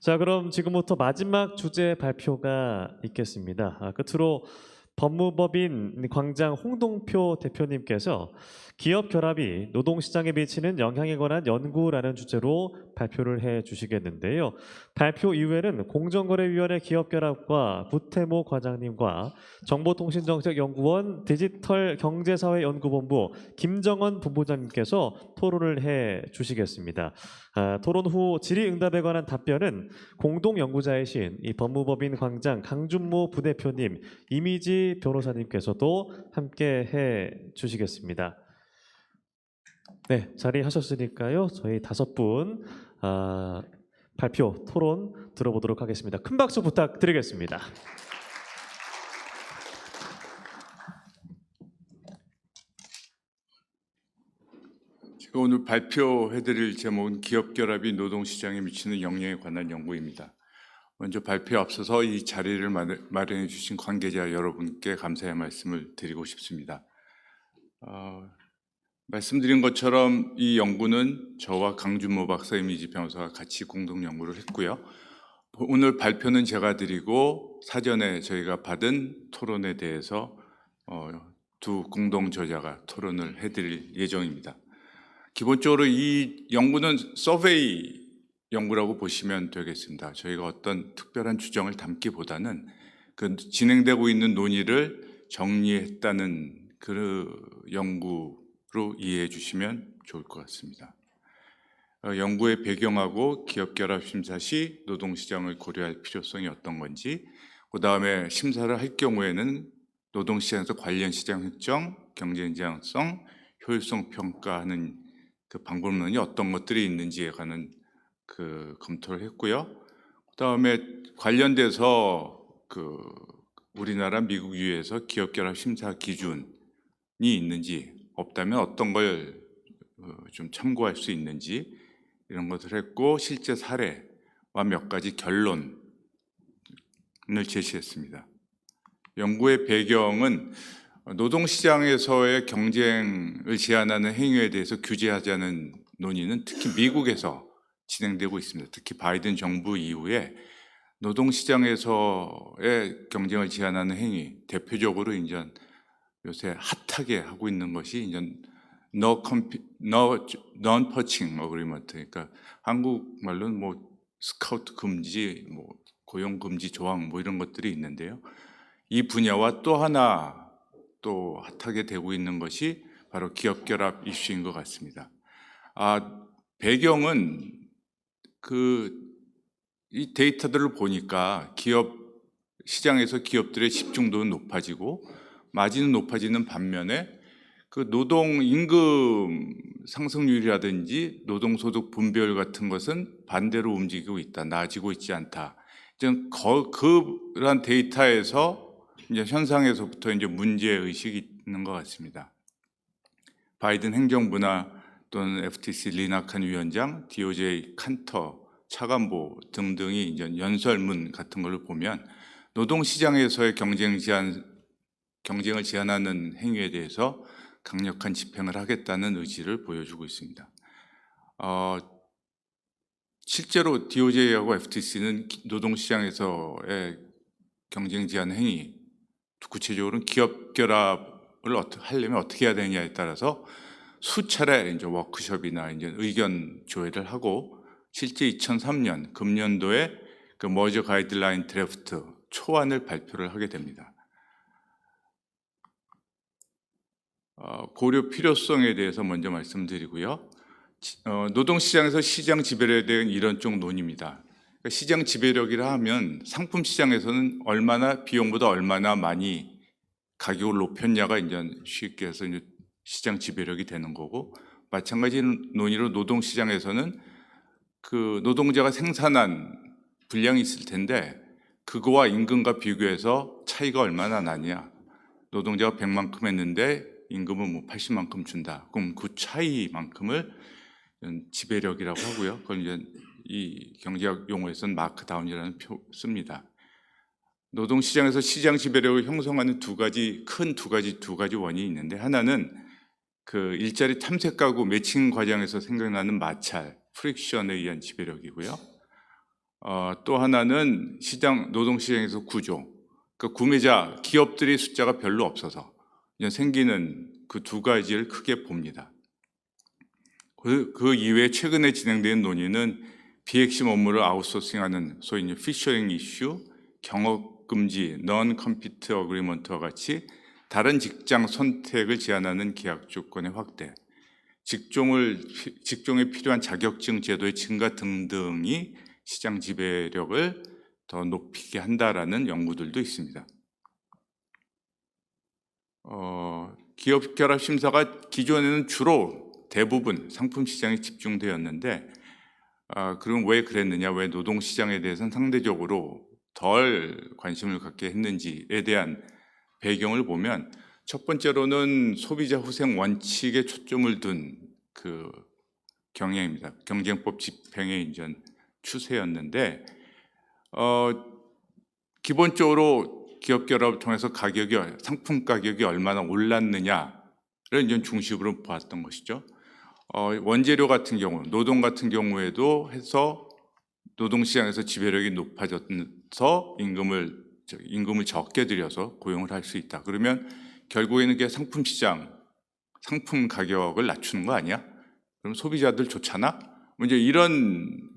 자, 그럼 지금부터 마지막 주제 발표가 있겠습니다. 끝으로 법무법인 광장 홍동표 대표님께서 기업 결합이 노동시장에 미치는 영향에 관한 연구라는 주제로 발표를 해 주시겠는데요. 발표 이후에는 공정거래위원회 기업 결합과 부태모 과장님과 정보통신정책연구원 디지털경제사회연구본부 김정원 본부장님께서 토론을 해 주시겠습니다. 토론 후 질의응답에 관한 답변은 공동연구자이신 이 법무법인 광장 강준모 부대표님, 이미지 변호사님께서도 함께 해 주시겠습니다. 네, 자리하셨으니까요. 저희 5분 발표 토론 들어보도록 하겠습니다. 큰 박수 부탁드리겠습니다. 제가 오늘 발표해드릴 제목은 기업 결합이 노동시장에 미치는 영향에 관한 연구입니다. 먼저 발표에 앞서서 이 자리를 마련해 주신 관계자 여러분께 감사의 말씀을 드리고 싶습니다. 말씀드린 것처럼 이 연구는 저와 강준모 박사, 이미지 변호사가 같이 공동 연구를 했고요. 오늘 발표는 제가 드리고 사전에 저희가 받은 토론에 대해서 두 공동 저자가 토론을 해드릴 예정입니다. 기본적으로 이 연구는 서베이 연구라고 보시면 되겠습니다. 저희가 어떤 특별한 주장을 담기보다는 그 진행되고 있는 논의를 정리했다는 그 연구로 이해해 주시면 좋을 것 같습니다. 연구의 배경하고 기업 결합 심사 시 노동시장을 고려할 필요성이 어떤 건지, 그 다음에 심사를 할 경우에는 노동시장에서 관련 시장 획정, 경쟁 제한성, 효율성 평가하는 그 방법론이 어떤 것들이 있는지에 관한 그 검토를 했고요. 그 다음에 관련돼서 그 우리나라 미국 유에서 기업 결합 심사 기준이 있는지, 없다면 어떤 걸 좀 참고할 수 있는지 이런 것을 했고, 실제 사례와 몇 가지 결론을 제시했습니다. 연구의 배경은 노동시장에서의 경쟁을 제한하는 행위에 대해서 규제하자는 논의는 특히 미국에서 진행되고 있습니다. 특히 바이든 정부 이후에 노동시장에서의 경쟁을 제한하는 행위, 대표적으로 이제 요새 핫하게 하고 있는 것이 이제 non-poaching agreement, 그러니까 한국말로는 뭐 스카우트 금지, 뭐 고용 금지 조항 뭐 이런 것들이 있는데요. 이 분야와 또 하나 또 핫하게 되고 있는 것이 바로 기업 결합 이슈인 것 같습니다. 배경은 이 데이터들을 보니까 기업 시장에서 기업들의 집중도는 높아지고 마진은 높아지는 반면에 그 노동 임금 상승률이라든지 노동소득 분배율 같은 것은 반대로 움직이고 있다, 나아지고 있지 않다. 그러한 데이터에서 이제 현상에서부터 이제 문제 의식이 있는 것 같습니다. 바이든 행정부나 또는 FTC 리나칸 위원장, DOJ 칸터 차관보 등등이 이제 연설문 같은 걸 보면 노동시장에서의 경쟁을 제한하는 행위에 대해서 강력한 집행을 하겠다는 의지를 보여주고 있습니다. 실제로 DOJ하고 FTC는 노동시장에서의 경쟁 제한 행위, 구체적으로는 기업 결합을 하려면 어떻게 해야 되느냐에 따라서 수차례 이제 워크숍이나 이제 의견 조회를 하고, 실제 2003년 금년도에 그 머저 가이드라인 드래프트 초안을 발표를 하게 됩니다. 고려 필요성에 대해서 먼저 말씀드리고요. 노동시장에서 시장 지배력에 대한 이론적 논의입니다. 그러니까 시장 지배력이라 하면 상품 시장에서는 얼마나 비용보다 얼마나 많이 가격을 높였냐가 이제 쉽게 해서 이제 시장 지배력이 되는 거고, 마찬가지 논의로 노동시장에서는 그 노동자가 생산한 분량이 있을 텐데 그거와 임금과 비교해서 차이가 얼마나 나냐. 노동자가 100만큼 했는데 임금은 뭐 80만큼 준다. 그럼 그 차이만큼을 지배력이라고 하고요. 그걸 이제 이 경제학 용어에서는 마크다운이라는 표 씁니다. 노동시장에서 시장 지배력을 형성하는 두 가지 원인이 있는데, 하나는 그 일자리 탐색 가구 매칭 과정에서 생겨나는 마찰, 프릭션에 의한 지배력이고요. 또 하나는 노동시장에서 구조. 그 구매자 기업들이 숫자가 별로 없어서 이제 생기는 그 두 가지를 크게 봅니다. 그 이외에 최근에 진행된 논의는 비핵심 업무를 아웃소싱하는 소위 이제 피셔링 이슈, 경업 금지, non compete agreement와 같이 다른 직장 선택을 제한하는 계약 조건의 확대, 직종에 필요한 자격증 제도의 증가 등등이 시장 지배력을 더 높이게 한다라는 연구들도 있습니다. 기업 결합 심사가 기존에는 주로 대부분 상품 시장에 집중되었는데, 그럼 왜 그랬느냐, 왜 노동 시장에 대해서는 상대적으로 덜 관심을 갖게 했는지에 대한 배경을 보면, 첫 번째로는 소비자 후생 원칙에 초점을 둔 그 경향입니다. 경쟁법 집행의 이전 추세였는데, 기본적으로 기업 결합을 통해서 상품 가격이 얼마나 올랐느냐를 이제 중심으로 보았던 것이죠. 원재료 같은 경우, 노동 같은 경우에도 해서 노동시장에서 지배력이 높아져서 임금을 적게 들여서 고용을 할 수 있다. 그러면 결국에는 그게 상품 가격을 낮추는 거 아니야? 그럼 소비자들 좋잖아? 이제 이런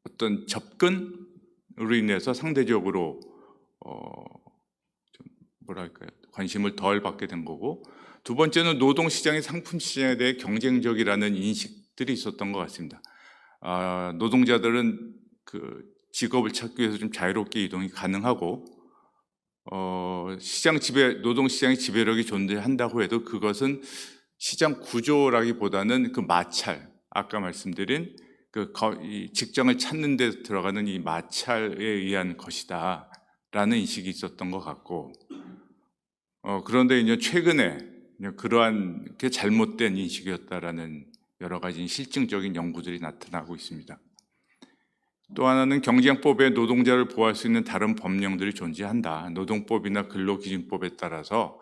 어떤 접근으로 인해서 상대적으로 관심을 덜 받게 된 거고, 두 번째는 노동시장이 상품시장에 대해 경쟁적이라는 인식들이 있었던 것 같습니다. 노동자들은 그 직업을 찾기 위해서 좀 자유롭게 이동이 가능하고, 노동시장의 지배력이 존재한다고 해도 그것은 시장 구조라기보다는 그 마찰, 아까 말씀드린 이 직장을 찾는 데 들어가는 이 마찰에 의한 것이다 라는 인식이 있었던 것 같고, 그런데 이제 최근에 그러한 게 잘못된 인식이었다라는 여러 가지 실증적인 연구들이 나타나고 있습니다. 또 하나는 경쟁법에 노동자를 보호할 수 있는 다른 법령들이 존재한다. 노동법이나 근로기준법에 따라서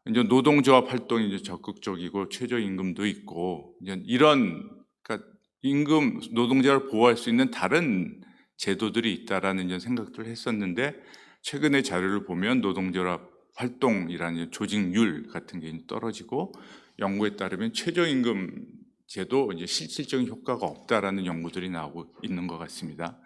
이제 노동조합 활동이 이제 적극적이고 최저임금도 있고, 이제 그러니까 노동자를 보호할 수 있는 다른 제도들이 있다라는 이제 생각들을 했었는데, 최근의 자료를 보면 노동조합 활동이라는 조직률 같은 게 떨어지고, 연구에 따르면 최저임금 제도 이제 실질적인 효과가 없다라는 연구들이 나오고 있는 것 같습니다.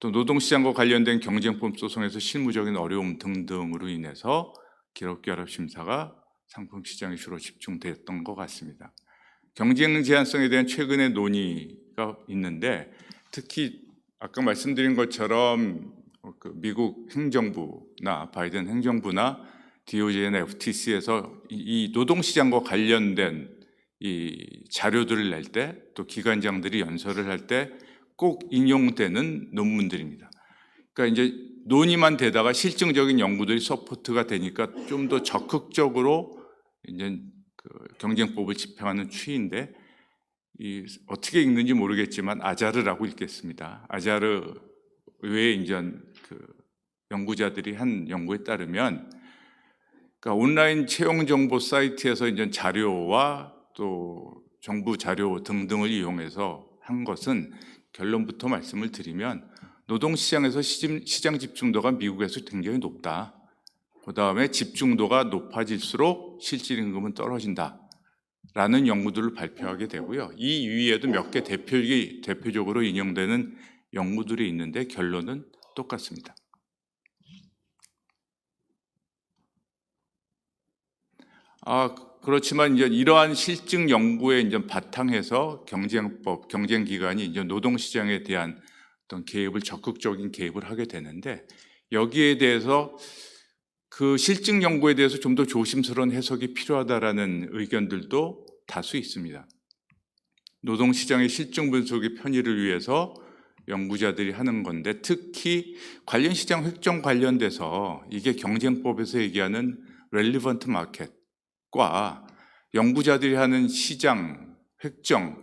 또 노동시장과 관련된 경쟁법 소송에서 실무적인 어려움 등등으로 인해서 기업결합 심사가 상품 시장에 주로 집중됐던 것 같습니다. 경쟁 제한성에 대한 최근의 논의가 있는데, 특히 아까 말씀드린 것처럼 미국 행정부나 바이든 행정부나 DOJ나 FTC에서 이 노동시장과 관련된 이 자료들을 낼 때, 또 기관장들이 연설을 할 때 꼭 인용되는 논문들입니다. 그러니까 이제 논의만 되다가 실증적인 연구들이 서포트가 되니까 좀 더 적극적으로 이제 경쟁법을 집행하는 추이인데, 어떻게 읽는지 모르겠지만 아자르라고 읽겠습니다. 아자르의 이제 연구자들이 한 연구에 따르면, 그러니까 온라인 채용 정보 사이트에서 이제 자료와 또 정부 자료 등등을 이용해서 한 것은, 결론부터 말씀을 드리면 노동시장에서 시장 집중도가 미국에서 굉장히 높다. 그 다음에 집중도가 높아질수록 실질임금은 떨어진다 라는 연구들을 발표하게 되고요. 이 위에도 몇 개 대표적으로 인용되는 연구들이 있는데 결론은 똑같습니다. 그렇지만 이제 이러한 실증 연구에 이제 바탕에서 경쟁기관이 이제 노동시장에 대한 어떤 적극적인 개입을 하게 되는데, 여기에 대해서 그 실증 연구에 대해서 좀 더 조심스러운 해석이 필요하다라는 의견들도 다수 있습니다. 노동시장의 실증 분석의 편의를 위해서 연구자들이 하는 건데, 특히 관련 시장 획정 관련돼서 이게 경쟁법에서 얘기하는 relevant market과 연구자들이 하는 시장 획정,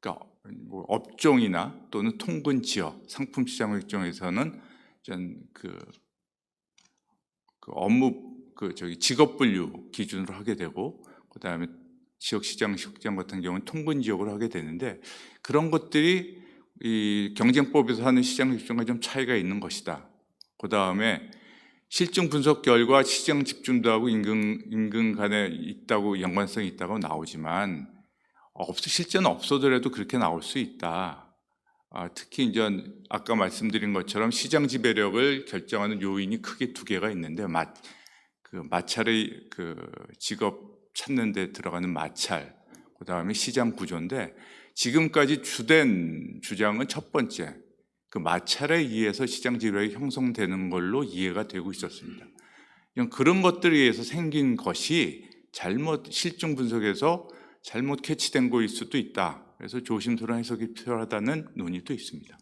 그러니까 뭐 업종이나 또는 통근 지역, 상품 시장 획정에서는 업무 직업 분류 기준으로 하게 되고, 그다음에 지역 시장 같은 경우는 통근 지역으로 하게 되는데, 그런 것들이 이 경쟁법에서 하는 시장 집중과 좀 차이가 있는 것이다. 그 다음에 실증 분석 결과 시장 집중도하고 임금 간에 있다고 연관성이 있다고 나오지만 실제는 없어더라도 그렇게 나올 수 있다. 특히 이제 아까 말씀드린 것처럼 시장 지배력을 결정하는 요인이 크게 두 개가 있는데 마찰의 직업 찾는 데 들어가는 마찰, 그 다음에 시장 구조인데 지금까지 주된 주장은 첫 번째 그 마찰에 의해서 시장 지배력이 형성되는 걸로 이해가 되고 있었습니다. 그런 것들에 의해서 생긴 것이 실증 분석에서 잘못 캐치된 거일 수도 있다. 그래서 조심스러운 해석이 필요하다는 논의도 있습니다.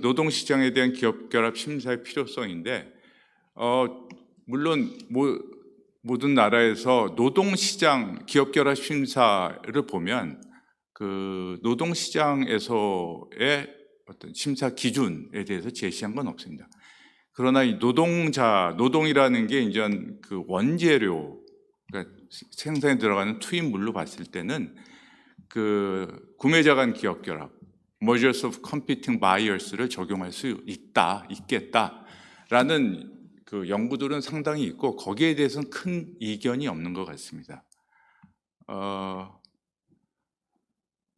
노동시장에 대한 기업결합 심사의 필요성인데 물론 모든 나라에서 노동시장 기업결합 심사를 보면 그 노동시장에서의 어떤 심사 기준에 대해서 제시한 건 없습니다. 그러나 이 노동이라는 게 이제 그 원재료, 그러니까 생산에 들어가는 투입물로 봤을 때는 그 구매자 간 기업결합, mergers of competing buyers를 적용할 수 있겠다라는 그 연구들은 상당히 있고 거기에 대해서는 큰 이견이 없는 것 같습니다.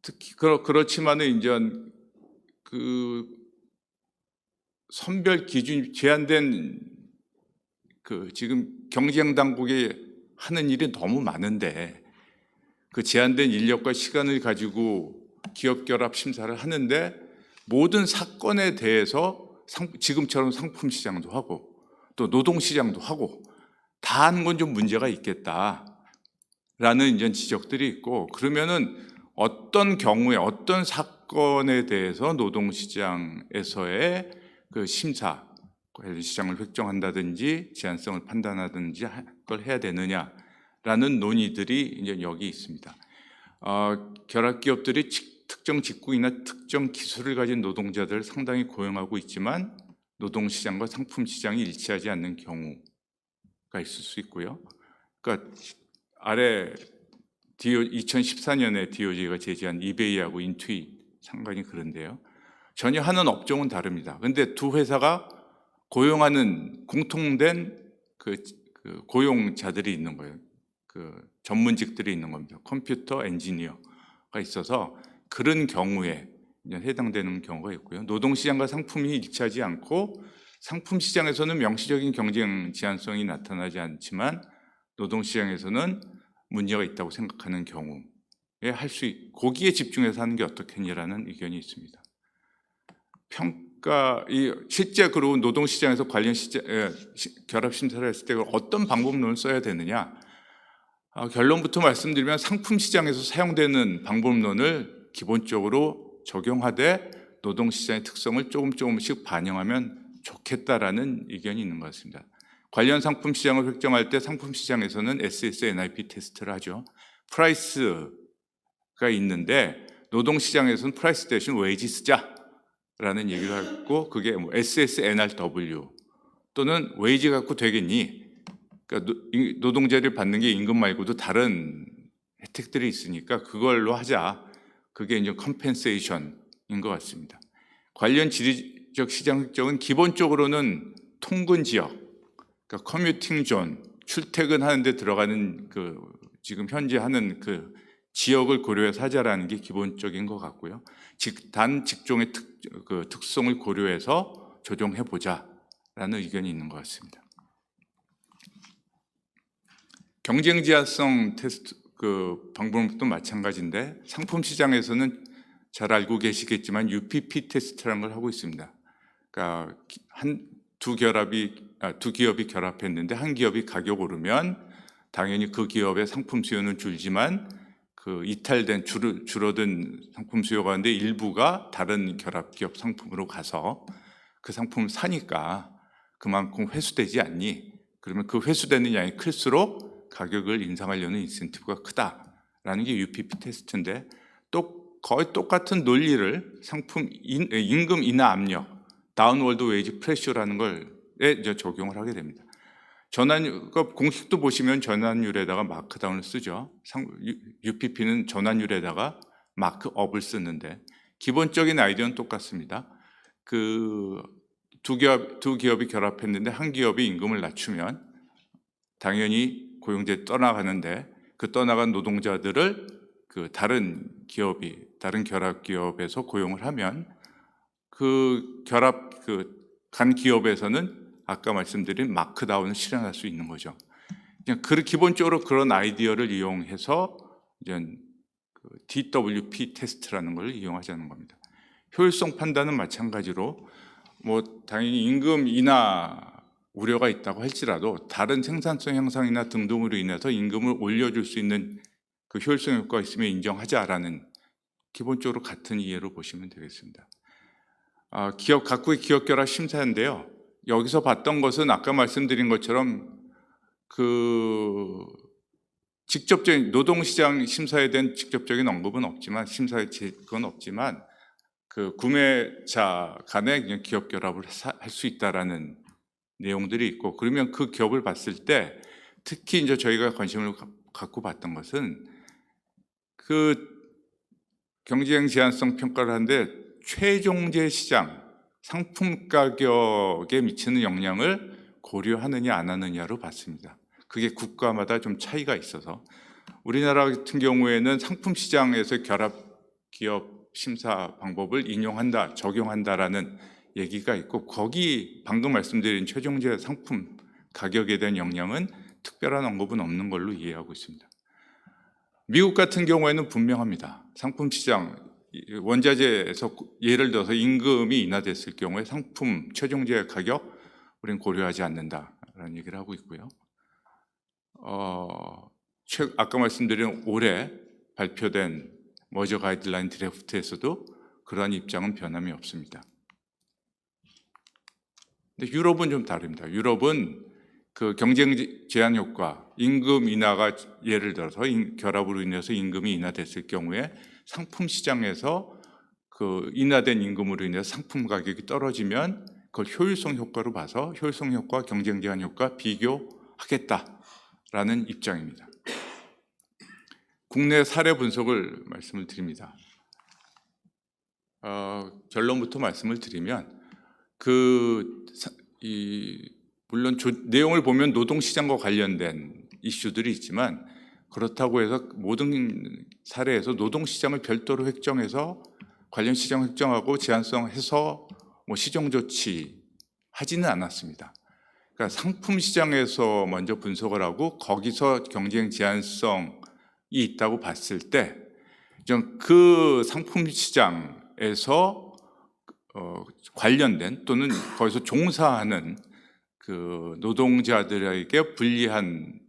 특히 그렇지만은 이제 그 선별 기준이 제한된 지금 경쟁 당국이 하는 일이 너무 많은데 그 제한된 인력과 시간을 가지고 기업 결합 심사를 하는데 모든 사건에 대해서 지금처럼 상품 시장도 하고 또 노동 시장도 하고 다 하는 건 좀 문제가 있겠다라는 이제 지적들이 있고 그러면은 어떤 경우에 어떤 사건에 대해서 노동 시장에서의 그 심사 시장을 획정한다든지 제한성을 판단하든지 그걸 해야 되느냐라는 논의들이 이제 여기 있습니다. 결합 기업들이 특정 직군이나 특정 기술을 가진 노동자들을 상당히 고용하고 있지만 노동 시장과 상품 시장이 일치하지 않는 경우가 있을 수 있고요. 그러니까 아래 2014년에 DOJ가 제시한 이베이하고 인투이 상관이 그런데요. 전혀 하는 업종은 다릅니다. 그런데 두 회사가 고용하는 공통된 그 고용자들이 있는 거예요. 그 전문직들이 있는 겁니다. 컴퓨터 엔지니어가 있어서 그런 경우에 해당되는 경우가 있고요. 노동시장과 상품이 일치하지 않고 상품 시장에서는 명시적인 경쟁 제한성이 나타나지 않지만 노동시장에서는 문제가 있다고 생각하는 경우에 거기에 집중해서 하는 게 어떻겠냐라는 의견이 있습니다. 실제 그리고 노동시장에서 관련 결합 심사를 했을 때 어떤 방법론을 써야 되느냐? 결론부터 말씀드리면 상품 시장에서 사용되는 방법론을 기본적으로 적용하되 노동시장의 특성을 조금씩 반영하면 좋겠다라는 의견이 있는 것 같습니다. 관련 상품 시장을 획정할 때 상품 시장에서는 SSNIP 테스트를 하죠. 프라이스가 있는데 노동 시장에서는 프라이스 대신 웨이지 쓰자라는 얘기를 하고 그게 SSNRW 또는 웨이지 갖고 되겠니? 그러니까 노동자를 받는 게 임금 말고도 다른 혜택들이 있으니까 그걸로 하자. 그게 이제 컴펜세이션인 것 같습니다. 관련 지리적 시장 획정은 기본적으로는 통근 지역, 그러니까 커뮤팅 존, 출퇴근하는 데 들어가는 지금 현재 하는 그 지역을 고려해서 하자라는 게 기본적인 것 같고요. 단 직종의 특성을 고려해서 조정해 보자라는 의견이 있는 것 같습니다. 경쟁 제한성 테스트 방법도 마찬가지인데 상품 시장에서는 잘 알고 계시겠지만 UPP 테스트라는 걸 하고 있습니다. 그러니까 두 기업이 결합했는데 한 기업이 가격 오르면 당연히 그 기업의 상품 수요는 줄지만 그 이탈된 줄어든 상품 수요가 있는데 일부가 다른 결합 기업 상품으로 가서 그 상품을 사니까 그만큼 회수되지 않니? 그러면 그 회수되는 양이 클수록 가격을 인상하려는 인센티브가 크다라는 게 UPP 테스트인데 또 거의 똑같은 논리를 상품 임금 인하 압력, 다운월드 웨이지 프레셔라는 걸 이제 적용을 하게 됩니다. 공식도 보시면 전환율에다가 마크다운을 쓰죠. UPP는 전환율에다가 마크업을 쓰는데 기본적인 아이디어는 똑같습니다. 그 두 기업이 결합했는데 한 기업이 임금을 낮추면 당연히 고용제 떠나가는데 그 떠나간 노동자들을 그 다른 결합 기업에서 고용을 하면 그 간 기업에서는 아까 말씀드린 마크다운을 실현할 수 있는 거죠. 그냥 기본적으로 그런 아이디어를 이용해서 이제 DWP 테스트라는 걸 이용하자는 겁니다. 효율성 판단은 마찬가지로 당연히 임금 인하 우려가 있다고 할지라도 다른 생산성 향상이나 등등으로 인해서 임금을 올려줄 수 있는 그 효율성 효과가 있으면 인정하자라는 기본적으로 같은 이해로 보시면 되겠습니다. 각국의 기업 결합 심사인데요. 여기서 봤던 것은 아까 말씀드린 것처럼 직접적인 노동시장 심사에 대한 직접적인 언급은 없지만 그건 없지만 그 구매자 간에 그냥 기업 결합을 할 수 있다라는 내용들이 있고 그러면 그 기업을 봤을 때 특히 이제 저희가 관심을 갖고 봤던 것은 그 경쟁 제한성 평가를 하는데 최종재 시장 상품 가격에 미치는 영향을 고려하느냐 안 하느냐로 봤습니다. 그게 국가마다 좀 차이가 있어서 우리나라 같은 경우에는 상품 시장에서 결합 기업 심사 방법을 적용한다라는 얘기가 있고 거기 방금 말씀드린 최종재 상품 가격에 대한 영향은 특별한 언급은 없는 걸로 이해하고 있습니다. 미국 같은 경우에는 분명합니다. 상품 시장 원자재에서 예를 들어서 임금이 인하됐을 경우에 상품 최종재 가격 우리는 고려하지 않는다라는 얘기를 하고 있고요. 아까 말씀드린 올해 발표된 머저 가이드라인 드래프트에서도 그러한 입장은 변함이 없습니다. 근데 유럽은 좀 다릅니다. 유럽은 그 경쟁 제한 효과, 임금 인하가 예를 들어서 결합으로 인해서 임금이 인하됐을 경우에 상품 시장에서 그 인하된 임금으로 인해서 상품 가격이 떨어지면 그걸 효율성 효과로 봐서 효율성 효과, 경쟁 제한 효과 비교하겠다라는 입장입니다. 국내 사례 분석을 말씀을 드립니다. 결론부터 말씀을 드리면 물론 내용을 보면 노동시장과 관련된 이슈들이 있지만 그렇다고 해서 모든 사례에서 노동시장을 별도로 획정해서 관련 시장 획정하고 제한성 해서 시정 조치 하지는 않았습니다. 그러니까 상품 시장에서 먼저 분석을 하고 거기서 경쟁 제한성이 있다고 봤을 때 그 상품 시장에서 관련된 또는 거기서 종사하는 그 노동자들에게 불리한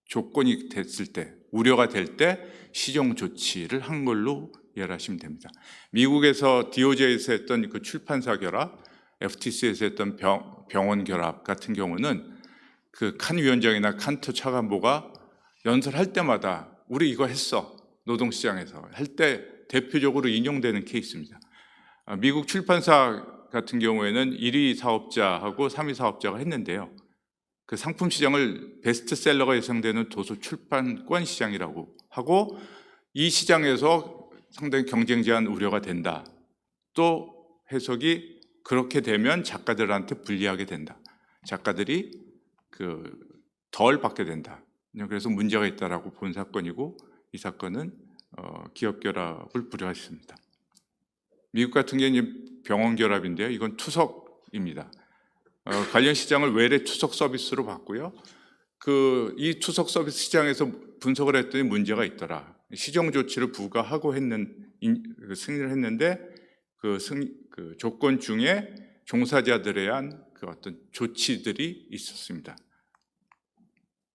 조건이 됐을 때 우려가 될 때 시정 조치를 한 걸로 이해하시면 됩니다. 미국에서 DOJ에서 했던 그 출판사 결합, FTC에서 했던 병원 결합 같은 경우는 그 칸 위원장이나 칸트 차관보가 연설할 때마다 우리 이거 했어 노동시장에서 할 때 대표적으로 인용되는 케이스입니다. 미국 출판사 같은 경우에는 1위 사업자하고 3위 사업자가 했는데요. 그 상품 시장을 베스트셀러가 예상되는 도서 출판권 시장이라고 하고 이 시장에서 상당히 경쟁 제한 우려가 된다. 또 해석이 그렇게 되면 작가들한테 불리하게 된다. 작가들이 덜 받게 된다. 그래서 문제가 있다라고 본 사건이고 이 사건은 기업 결합을 불허했습니다. 미국 같은 경우는 병원 결합인데요. 이건 투석입니다. 관련 시장을 외래 투석 서비스로 봤고요. 이 투석 서비스 시장에서 분석을 했더니 문제가 있더라. 시정 조치를 부과하고 승인을 했는데 그 조건 중에 종사자들에 대한 그 어떤 조치들이 있었습니다.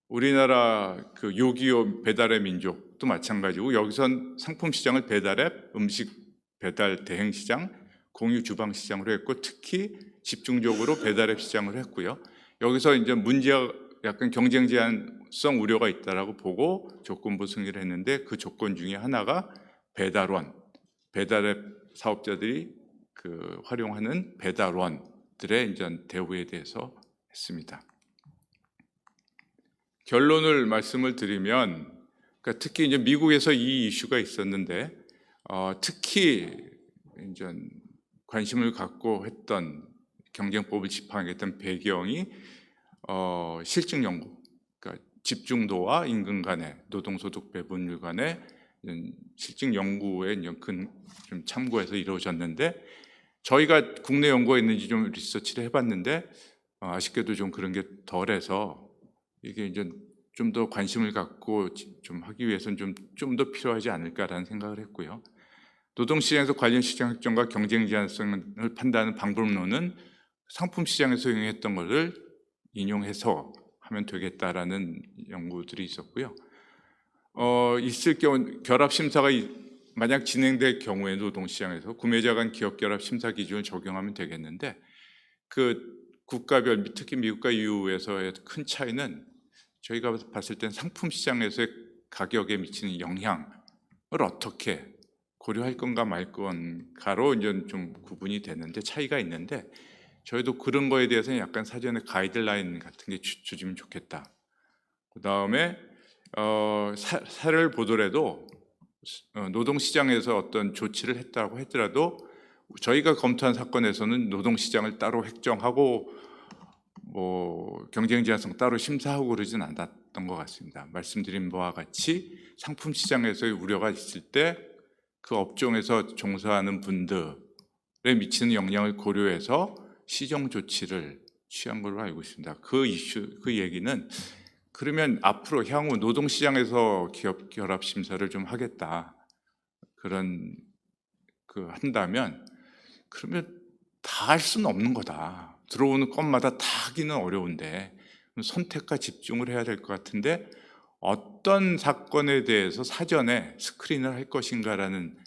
우리나라 그 요기요 배달의 민족도 마찬가지고 여기선 상품 시장을 배달앱, 음식 배달 대행 시장, 공유 주방 시장으로 했고 특히 집중적으로 배달앱 시장을 했고요. 여기서 이제 문제가 약간 경쟁 제한성 우려가 있다라고 보고 조건부 승인을 했는데 그 조건 중에 하나가 배달앱 사업자들이 활용하는 배달원들의 이제 대우에 대해서 했습니다. 결론을 말씀을 드리면 특히 이제 미국에서 이 이슈가 있었는데 특히 이제 관심을 갖고 했던 경쟁법을 집행했던 배경이 실증 연구, 그러니까 집중도와 임금 간의 노동소득 배분율 간의 실증 연구에 좀 참고해서 이루어졌는데, 저희가 국내 연구가 있는지 좀 리서치를 해봤는데 아쉽게도 좀 그런 게 덜해서 이게 이제 좀 더 관심을 갖고 좀 하기 위해서는 좀 더 필요하지 않을까라는 생각을 했고요. 노동시장에서 관련 시장 확정과 경쟁 제한성을 판단하는 방법론은 상품 시장에서 응용했던 것을 인용해서 하면 되겠다라는 연구들이 있었고요. 있을 경우 결합 심사가 만약 진행될 경우에 노동시장에서 구매자 간 기업 결합 심사 기준을 적용하면 되겠는데, 그 국가별 특히 미국과 EU에서의 큰 차이는 저희가 봤을 땐 상품 시장에서의 가격에 미치는 영향을 어떻게 고려할 건가 말 건가로 이제 좀 구분이 되는데 차이가 있는데, 저희도 그런 거에 대해서는 약간 사전에 가이드라인 같은 게 주시면 좋겠다. 그 다음에 사례를 보더라도 노동시장에서 어떤 조치를 했다고 하더라도 저희가 검토한 사건에서는 노동시장을 따로 획정하고 경쟁 제한성 따로 심사하고 그러진 않았던 것 같습니다. 말씀드린 바와 같이 상품 시장에서의 우려가 있을 때 그 업종에서 종사하는 분들에 미치는 영향을 고려해서 시정 조치를 취한 걸로 알고 있습니다. 그 얘기는 그러면 앞으로 향후 노동시장에서 기업 결합 심사를 좀 하겠다, 그런 한다면 그러면 다 할 수는 없는 거다. 들어오는 건마다 다 하기는 어려운데 선택과 집중을 해야 될 것 같은데, 어떤 사건에 대해서 사전에 스크린을 할 것인가라는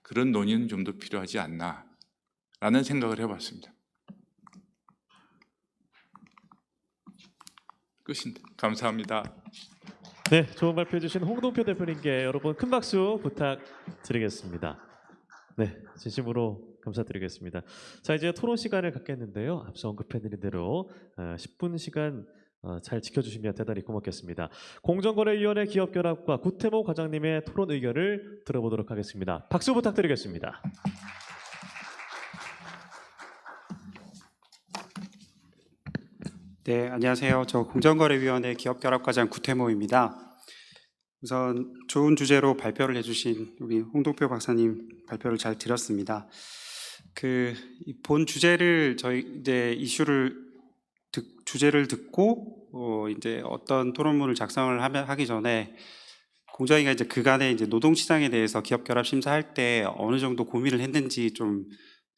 그런 논의는 좀 더 필요하지 않나라는 생각을 해봤습니다. 끝인데 감사합니다. 네, 좋은 발표해 주신 홍동표 대표님께 여러분 큰 박수 부탁드리겠습니다. 네, 진심으로 감사드리겠습니다. 자, 이제 토론 시간을 갖겠는데요. 앞서 언급해드린 대로 10분 시간 잘 지켜주시면 대단히 고맙겠습니다. 공정거래위원회 기업결합과 구태모 과장님의 토론 의견을 들어보도록 하겠습니다. 박수 부탁드리겠습니다. 네, 안녕하세요. 저 공정거래위원회 기업결합과장 구태모입니다. 우선 좋은 주제로 발표를 해주신 우리 홍동표 박사님 발표를 잘 들었습니다. 본 주제를 저희 이제 주제를 듣고 이제 어떤 토론문을 작성을 하기 전에 공정위가 이제 그간에 이제 노동시장에 대해서 기업결합 심사할 때 어느 정도 고민을 했는지 좀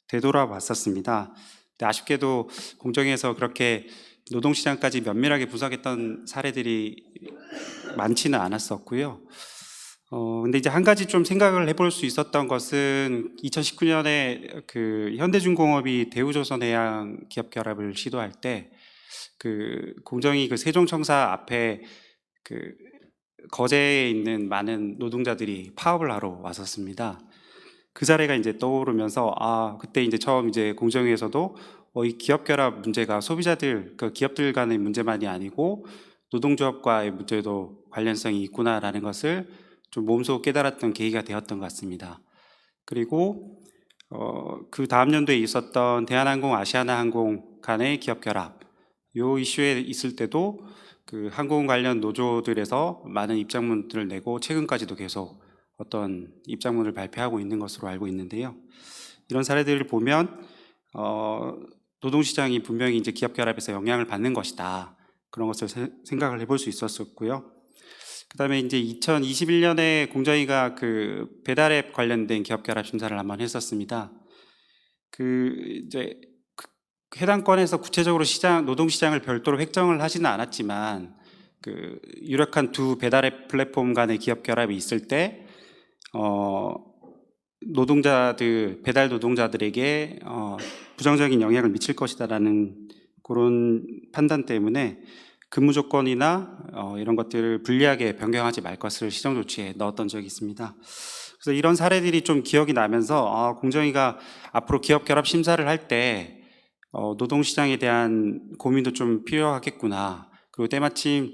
되돌아봤었습니다. 근데 아쉽게도 공정위에서 그렇게 노동시장까지 면밀하게 분석했던 사례들이 많지는 않았었고요. 근데 이제 한 가지 좀 생각을 해볼 수 있었던 것은 2019년에 현대중공업이 대우조선해양 기업결합을 시도할 때 공정위 세종청사 앞에 거제에 있는 많은 노동자들이 파업을 하러 왔었습니다. 그 사례가 이제 떠오르면서 그때 이제 처음 이제 공정위에서도 이 기업결합 문제가 소비자들, 기업들 간의 문제만이 아니고 노동조합과의 문제도 관련성이 있구나라는 것을 좀 몸소 깨달았던 계기가 되었던 것 같습니다. 그리고 그 다음 연도에 있었던 대한항공, 아시아나항공 간의 기업결합, 이 이슈에 있을 때도 항공 관련 노조들에서 많은 입장문들을 내고 최근까지도 계속 어떤 입장문을 발표하고 있는 것으로 알고 있는데요. 이런 사례들을 보면 노동시장이 분명히 이제 기업결합에서 영향을 받는 것이다, 그런 것을 생각을 해볼 수 있었었고요. 그 다음에 이제 2021년에 공정위가 배달앱 관련된 기업결합 심사를 한번 했었습니다. 이제 해당 건에서 구체적으로 노동시장을 별도로 획정을 하지는 않았지만 유력한 두 배달앱 플랫폼 간의 기업결합이 있을 때 배달 노동자들에게 부정적인 영향을 미칠 것이다라는 그런 판단 때문에 근무 조건이나 이런 것들을 불리하게 변경하지 말 것을 시정 조치에 넣었던 적이 있습니다. 그래서 이런 사례들이 좀 기억이 나면서 공정위가 앞으로 기업 결합 심사를 할 때 노동시장에 대한 고민도 좀 필요하겠구나. 그리고 때마침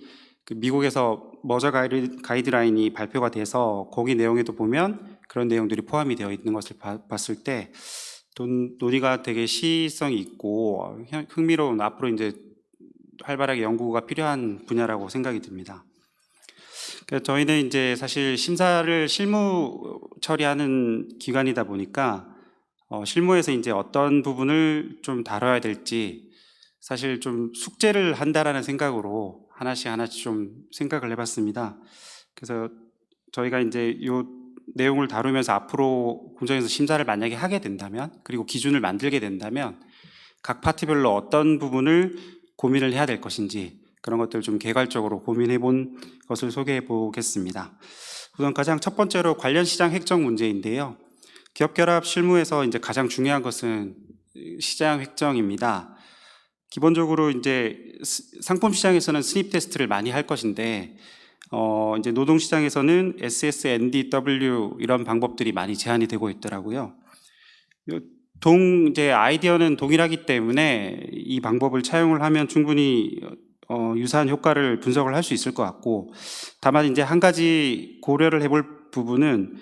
미국에서 머저 가이드라인이 발표가 돼서 거기 내용에도 보면 그런 내용들이 포함이 되어 있는 것을 봤을 때 논의가 되게 시의성이 있고 흥미로운 앞으로 이제 활발하게 연구가 필요한 분야라고 생각이 듭니다. 그래서 저희는 이제 사실 심사를 실무 처리하는 기관이다 보니까 실무에서 이제 어떤 부분을 좀 다뤄야 될지 사실 좀 숙제를 한다라는 생각으로 하나씩 좀 생각을 해봤습니다. 그래서 저희가 이제 요 내용을 다루면서 앞으로 공정에서 심사를 만약에 하게 된다면, 그리고 기준을 만들게 된다면 각 파트별로 어떤 부분을 고민을 해야 될 것인지 그런 것들을 좀 개괄적으로 고민해 본 것을 소개해 보겠습니다. 우선 가장 첫 번째로 관련 시장 획정 문제인데요. 기업 결합 실무에서 이제 가장 중요한 것은 시장 획정입니다. 기본적으로 이제 상품 시장에서는 스닙 테스트를 많이 할 것인데 이제 노동 시장에서는 SSNDW 이런 방법들이 많이 제한이 되고 있더라고요. 이제 아이디어는 동일하기 때문에 이 방법을 차용을 하면 충분히 유사한 효과를 분석을 할 수 있을 것 같고, 다만 이제 한 가지 고려를 해볼 부분은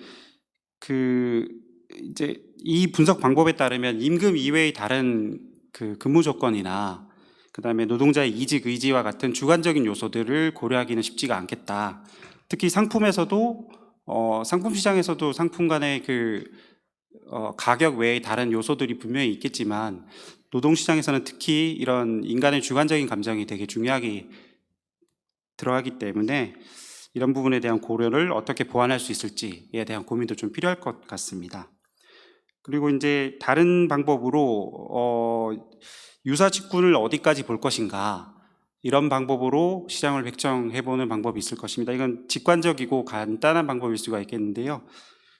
이제 이 분석 방법에 따르면 임금 이외의 다른 근무 조건이나 그다음에 노동자의 이직 의지와 같은 주관적인 요소들을 고려하기는 쉽지가 않겠다. 특히 상품에서도 상품 시장에서도 상품 간의 가격 외의 다른 요소들이 분명히 있겠지만 노동 시장에서는 특히 이런 인간의 주관적인 감정이 되게 중요하게 들어가기 때문에 이런 부분에 대한 고려를 어떻게 보완할 수 있을지에 대한 고민도 좀 필요할 것 같습니다. 그리고 이제 다른 방법으로 유사 직군을 어디까지 볼 것인가, 이런 방법으로 시장을 획정해보는 방법이 있을 것입니다. 이건 직관적이고 간단한 방법일 수가 있겠는데요.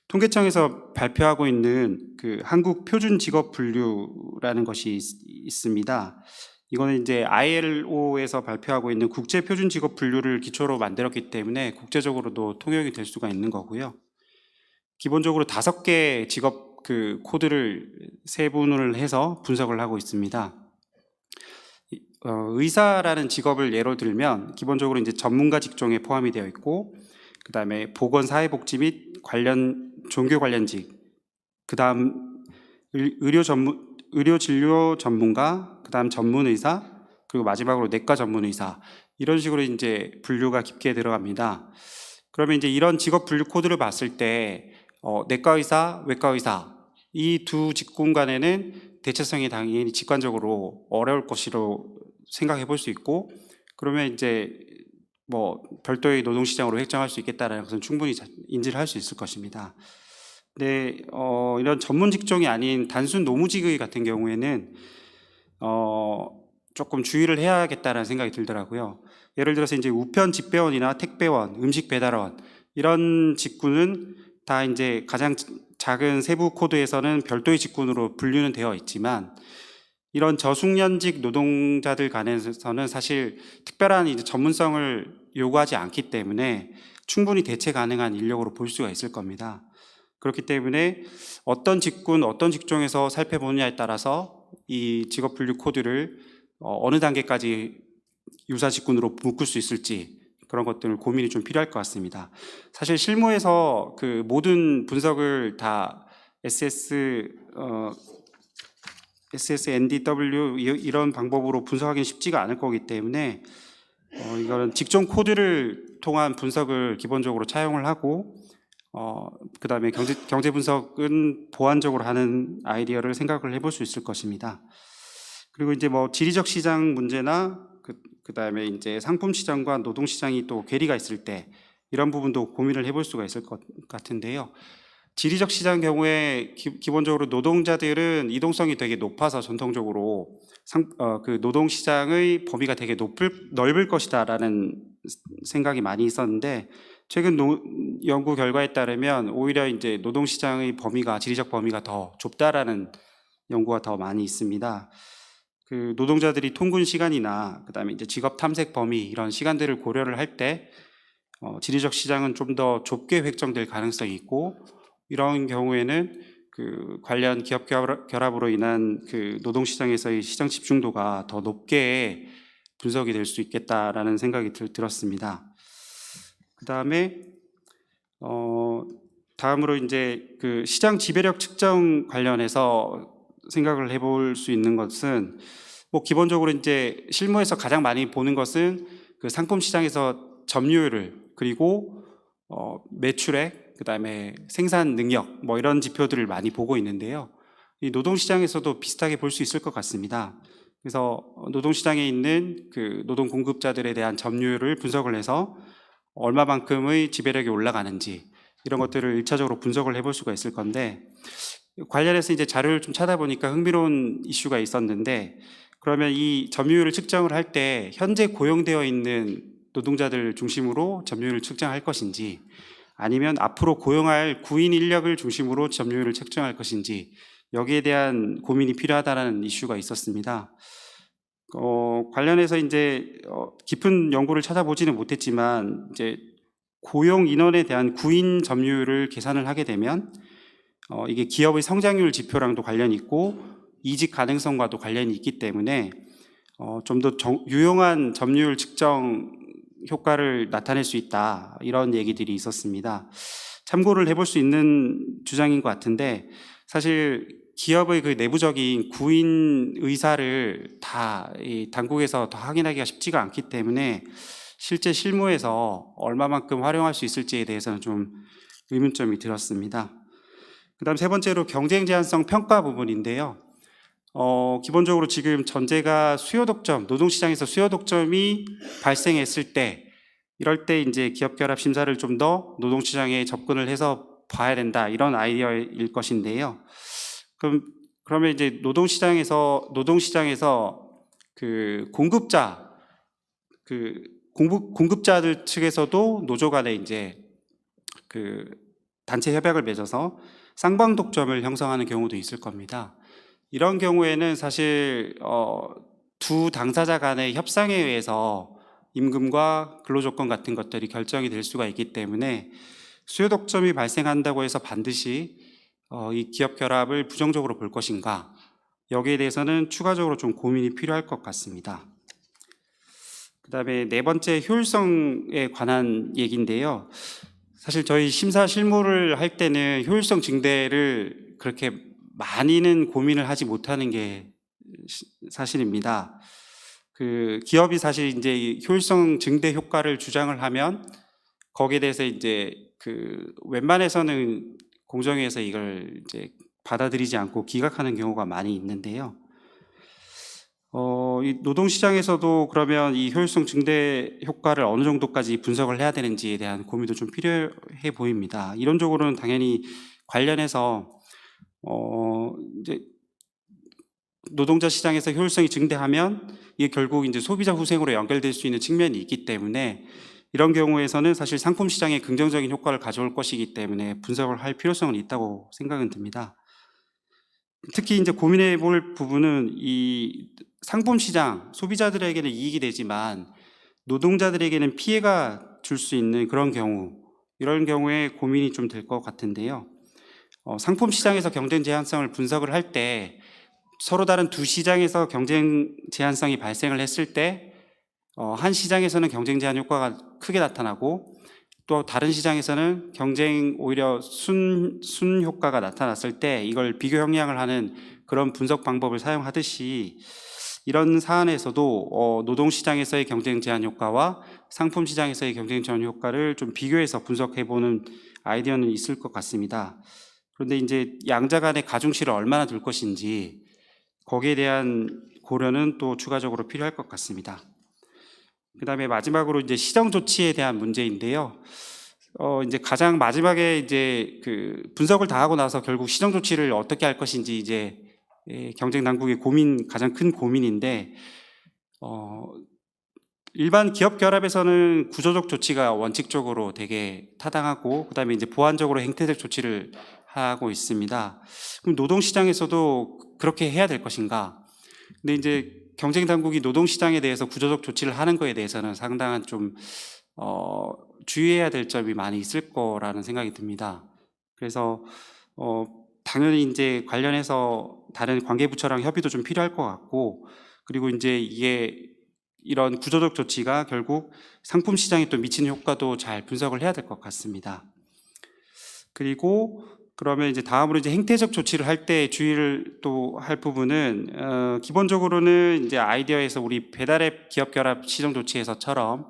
통계청에서 발표하고 있는 한국 표준 직업 분류라는 것이 있습니다. 이거는 이제 ILO에서 발표하고 있는 국제 표준 직업 분류를 기초로 만들었기 때문에 국제적으로도 통용이 될 수가 있는 거고요. 기본적으로 5개 직업 코드를 세분을 해서 분석을 하고 있습니다. 의사라는 직업을 예로 들면 기본적으로 이제 전문가 직종에 포함이 되어 있고, 그 다음에 보건사회복지 및 종교 관련직, 그 다음 의료 진료 전문가, 그 다음 전문의사, 그리고 마지막으로 내과 전문의사, 이런 식으로 이제 분류가 깊게 들어갑니다. 그러면 이제 이런 직업 분류 코드를 봤을 때 내과의사, 외과의사 이 두 직군 간에는 대체성이 당연히 직관적으로 어려울 것으로 생각해 볼 수 있고, 그러면 이제 뭐 별도의 노동시장으로 획정할 수 있겠다는 것은 충분히 인지를 할 수 있을 것입니다. 근데 이런 전문 직종이 아닌 단순 노무직의 같은 경우에는 조금 주의를 해야겠다는 생각이 들더라고요. 예를 들어서 이제 우편 집배원이나 택배원, 음식 배달원 이런 직군은 다 이제 가장 작은 세부 코드에서는 별도의 직군으로 분류는 되어 있지만, 이런 저숙련직 노동자들 간에서는 사실 특별한 이제 전문성을 요구하지 않기 때문에 충분히 대체 가능한 인력으로 볼 수가 있을 겁니다. 그렇기 때문에 어떤 직군, 어떤 직종에서 살펴보느냐에 따라서 이 직업 분류 코드를 어느 단계까지 유사 직군으로 묶을 수 있을지 그런 것들 고민이 좀 필요할 것 같습니다. 사실 실무에서 모든 분석을 다 SSNDW 이런 방법으로 분석하기는 쉽지가 않을 거기 때문에 이거는 직종 코드를 통한 분석을 기본적으로 차용을 하고 그 다음에 경제 분석은 보완적으로 하는 아이디어를 생각을 해볼 수 있을 것입니다. 그리고 이제 뭐 지리적 시장 문제나 그 다음에 이제 상품 시장과 노동 시장이 또 괴리가 있을 때 이런 부분도 고민을 해볼 수가 있을 것 같은데요. 지리적 시장 경우에 기본적으로 노동자들은 이동성이 되게 높아서 전통적으로 노동 시장의 범위가 되게 넓을 것이다라는 생각이 많이 있었는데, 최근 연구 결과에 따르면 오히려 이제 노동 시장의 범위가 지리적 범위가 더 좁다라는 연구가 더 많이 있습니다. 노동자들이 통근 시간이나 그다음에 이제 직업 탐색 범위 이런 시간들을 고려를 할 때 지리적 시장은 좀 더 좁게 획정될 가능성이 있고, 이런 경우에는 관련 기업 결합으로 인한 노동 시장에서의 시장 집중도가 더 높게 분석이 될 수 있겠다라는 생각이 들었습니다. 그다음에 다음으로 이제 그 시장 지배력 측정 관련해서 생각을 해볼 수 있는 것은 뭐 기본적으로 이제 실무에서 가장 많이 보는 것은 그 상품 시장에서 점유율을 그리고 매출액 그다음에 생산 능력 뭐 이런 지표들을 많이 보고 있는데요. 이 노동 시장에서도 비슷하게 볼 수 있을 것 같습니다. 그래서 노동 시장에 있는 그 노동 공급자들에 대한 점유율을 분석을 해서 얼마만큼의 지배력이 올라가는지 이런 것들을 일차적으로 분석을 해볼 수가 있을 건데 관련해서 이제 자료를 좀 찾아보니까 흥미로운 이슈가 있었는데 그러면 이 점유율을 측정을 할 때 현재 고용되어 있는 노동자들 중심으로 점유율을 측정할 것인지 아니면 앞으로 고용할 구인 인력을 중심으로 점유율을 측정할 것인지 여기에 대한 고민이 필요하다는 이슈가 있었습니다. 관련해서 이제 깊은 연구를 찾아보지는 못했지만 이제 고용 인원에 대한 구인 점유율을 계산을 하게 되면 이게 기업의 성장률 지표랑도 관련이 있고 이직 가능성과도 관련이 있기 때문에 좀 더 유용한 점유율 측정 효과를 나타낼 수 있다 이런 얘기들이 있었습니다. 참고를 해볼 수 있는 주장인 것 같은데 사실 기업의 그 내부적인 구인 의사를 다 이 당국에서 더 확인하기가 쉽지가 않기 때문에 실제 실무에서 얼마만큼 활용할 수 있을지에 대해서는 좀 의문점이 들었습니다. 그다음 세 번째로 경쟁 제한성 평가 부분인데요. 기본적으로 지금 전제가 수요 독점, 노동시장에서 수요 독점이 발생했을 때 이럴 때 이제 기업 결합 심사를 좀 더 노동시장에 접근을 해서 봐야 된다 이런 아이디어일 것인데요. 그러면 이제 노동시장에서 그 공급자 그 공급자들 측에서도 노조 간에 이제 그 단체 협약을 맺어서 쌍방 독점을 형성하는 경우도 있을 겁니다. 이런 경우에는 사실 두 당사자 간의 협상에 의해서 임금과 근로조건 같은 것들이 결정이 될 수가 있기 때문에 수요 독점이 발생한다고 해서 반드시 이 기업 결합을 부정적으로 볼 것인가 여기에 대해서는 추가적으로 좀 고민이 필요할 것 같습니다. 그다음에 네 번째 효율성에 관한 얘기인데요. 사실 저희 심사 실무를 할 때는 효율성 증대를 그렇게 많이는 고민을 하지 못하는 게 사실입니다. 그 기업이 사실 이제 이 효율성 증대 효과를 주장을 하면 거기에 대해서 이제 그 웬만해서는 공정위에서 이걸 이제 받아들이지 않고 기각하는 경우가 많이 있는데요. 이 노동시장에서도 그러면 이 효율성 증대 효과를 어느 정도까지 분석을 해야 되는지에 대한 고민도 좀 필요해 보입니다. 이론적으로는 당연히 관련해서 이제 노동자 시장에서 효율성이 증대하면 이게 결국 이제 소비자 후생으로 연결될 수 있는 측면이 있기 때문에 이런 경우에서는 사실 상품 시장에 긍정적인 효과를 가져올 것이기 때문에 분석을 할 필요성은 있다고 생각은 듭니다. 특히 이제 고민해 볼 부분은 이 상품 시장 소비자들에게는 이익이 되지만 노동자들에게는 피해가 줄 수 있는 그런 경우 이런 경우에 고민이 좀 될 것 같은데요. 상품 시장에서 경쟁 제한성을 분석을 할 때 서로 다른 두 시장에서 경쟁 제한성이 발생을 했을 때 한 시장에서는 경쟁 제한 효과가 크게 나타나고 또 다른 시장에서는 경쟁 오히려 순 효과가 나타났을 때 이걸 비교 형량을 하는 그런 분석 방법을 사용하듯이 이런 사안에서도 노동 시장에서의 경쟁 제한 효과와 상품 시장에서의 경쟁 제한 효과를 좀 비교해서 분석해 보는 아이디어는 있을 것 같습니다. 그런데 이제 양자 간의 가중치를 얼마나 둘 것인지 거기에 대한 고려는 또 추가적으로 필요할 것 같습니다. 그다음에 마지막으로 이제 시정 조치에 대한 문제인데요. 이제 가장 마지막에 이제 그 분석을 다 하고 나서 결국 시정 조치를 어떻게 할 것인지 이제 경쟁 당국의 가장 큰 고민인데 일반 기업 결합에서는 구조적 조치가 원칙적으로 되게 타당하고 그다음에 이제 보완적으로 행태적 조치를 하고 있습니다. 그럼 노동 시장에서도 그렇게 해야 될 것인가? 근데 이제 경쟁 당국이 노동 시장에 대해서 구조적 조치를 하는 거에 대해서는 상당한 좀 주의해야 될 점이 많이 있을 거라는 생각이 듭니다. 그래서 당연히 이제 관련해서 다른 관계부처랑 협의도 좀 필요할 것 같고 그리고 이제 이게 이런 구조적 조치가 결국 상품 시장에 또 미치는 효과도 잘 분석을 해야 될 것 같습니다. 그리고 그러면 이제 다음으로 이제 행태적 조치를 할 때 주의를 또 할 부분은 기본적으로는 이제 아이디어에서 우리 배달앱 기업 결합 시정 조치에서처럼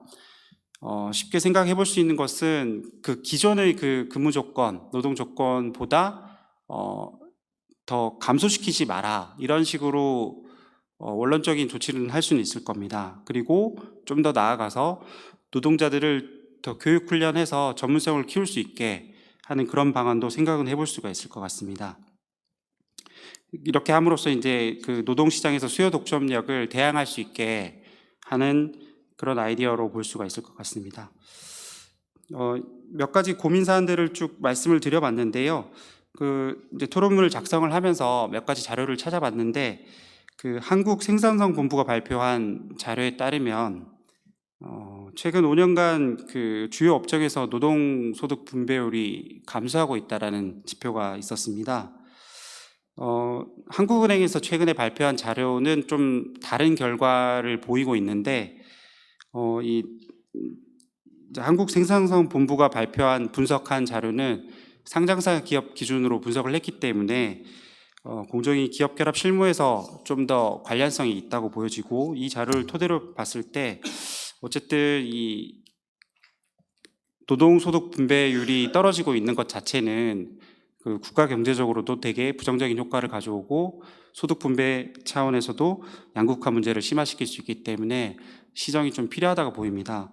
쉽게 생각해 볼 수 있는 것은 그 기존의 그 근무 조건, 노동 조건보다 더 감소시키지 마라. 이런 식으로 원론적인 조치를 할 수는 있을 겁니다. 그리고 좀 더 나아가서 노동자들을 더 교육 훈련해서 전문성을 키울 수 있게 하는 그런 방안도 생각은 해볼 수가 있을 것 같습니다. 이렇게 함으로써 이제 그 노동시장에서 수요 독점력을 대항할 수 있게 하는 그런 아이디어로 볼 수가 있을 것 같습니다. 몇 가지 고민 사안들을 쭉 말씀을 드려봤는데요. 그 이제 토론문을 작성을 하면서 몇 가지 자료를 찾아봤는데 그 한국생산성본부가 발표한 자료에 따르면 최근 5년간 그 주요 업종에서 노동소득 분배율이 감소하고 있다라는 지표가 있었습니다. 한국은행에서 최근에 발표한 자료는 좀 다른 결과를 보이고 있는데 이 이제 한국생산성본부가 발표한 분석한 자료는 상장사 기업 기준으로 분석을 했기 때문에 공정위 기업 결합 실무에서 좀 더 관련성이 있다고 보여지고 이 자료를 토대로 봤을 때 어쨌든 이 노동소득 분배율이 떨어지고 있는 것 자체는 그 국가 경제적으로도 되게 부정적인 효과를 가져오고 소득 분배 차원에서도 양극화 문제를 심화시킬 수 있기 때문에 시정이 좀 필요하다고 보입니다.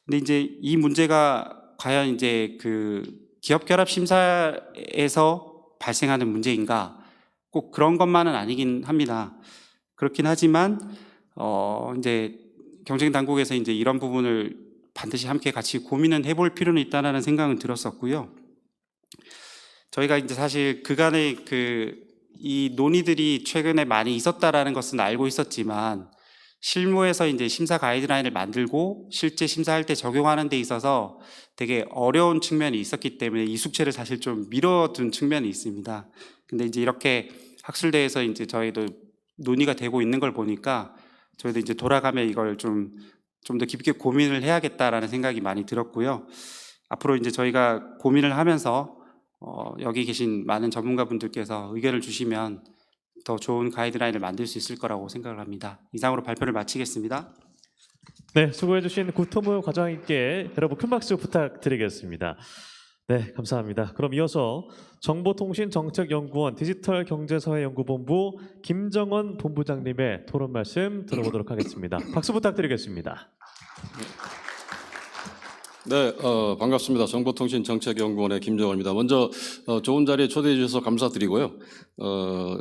근데 이제 이 문제가 과연 이제 그 기업 결합 심사에서 발생하는 문제인가? 꼭 그런 것만은 아니긴 합니다. 그렇긴 하지만 이제 경쟁 당국에서 이제 이런 부분을 반드시 함께 같이 고민은 해볼 필요는 있다라는 생각은 들었었고요. 저희가 이제 사실 그간의 이 논의들이 최근에 많이 있었다라는 것은 알고 있었지만 실무에서 이제 심사 가이드라인을 만들고 실제 심사할 때 적용하는 데 있어서 되게 어려운 측면이 있었기 때문에 이 숙제를 사실 좀 미뤄둔 측면이 있습니다. 근데 이제 이렇게 학술대에서 이제 저희도 논의가 되고 있는 걸 보니까 저희도 이제 돌아가면 이걸 좀 더 깊게 고민을 해야겠다라는 생각이 많이 들었고요. 앞으로 이제 저희가 고민을 하면서 여기 계신 많은 전문가분들께서 의견을 주시면 더 좋은 가이드라인을 만들 수 있을 거라고 생각을 합니다. 이상으로 발표를 마치겠습니다. 네, 수고해주신 구토무 과장님께 여러분 큰 박수 부탁드리겠습니다. 네, 감사합니다. 그럼 이어서 정보통신정책연구원 디지털경제사회연구본부 김정원 본부장님의 토론 말씀 들어보도록 하겠습니다. 박수 부탁드리겠습니다. 네, 반갑습니다. 정보통신정책연구원의 김정원입니다. 먼저 좋은 자리에 초대해 주셔서 감사드리고요.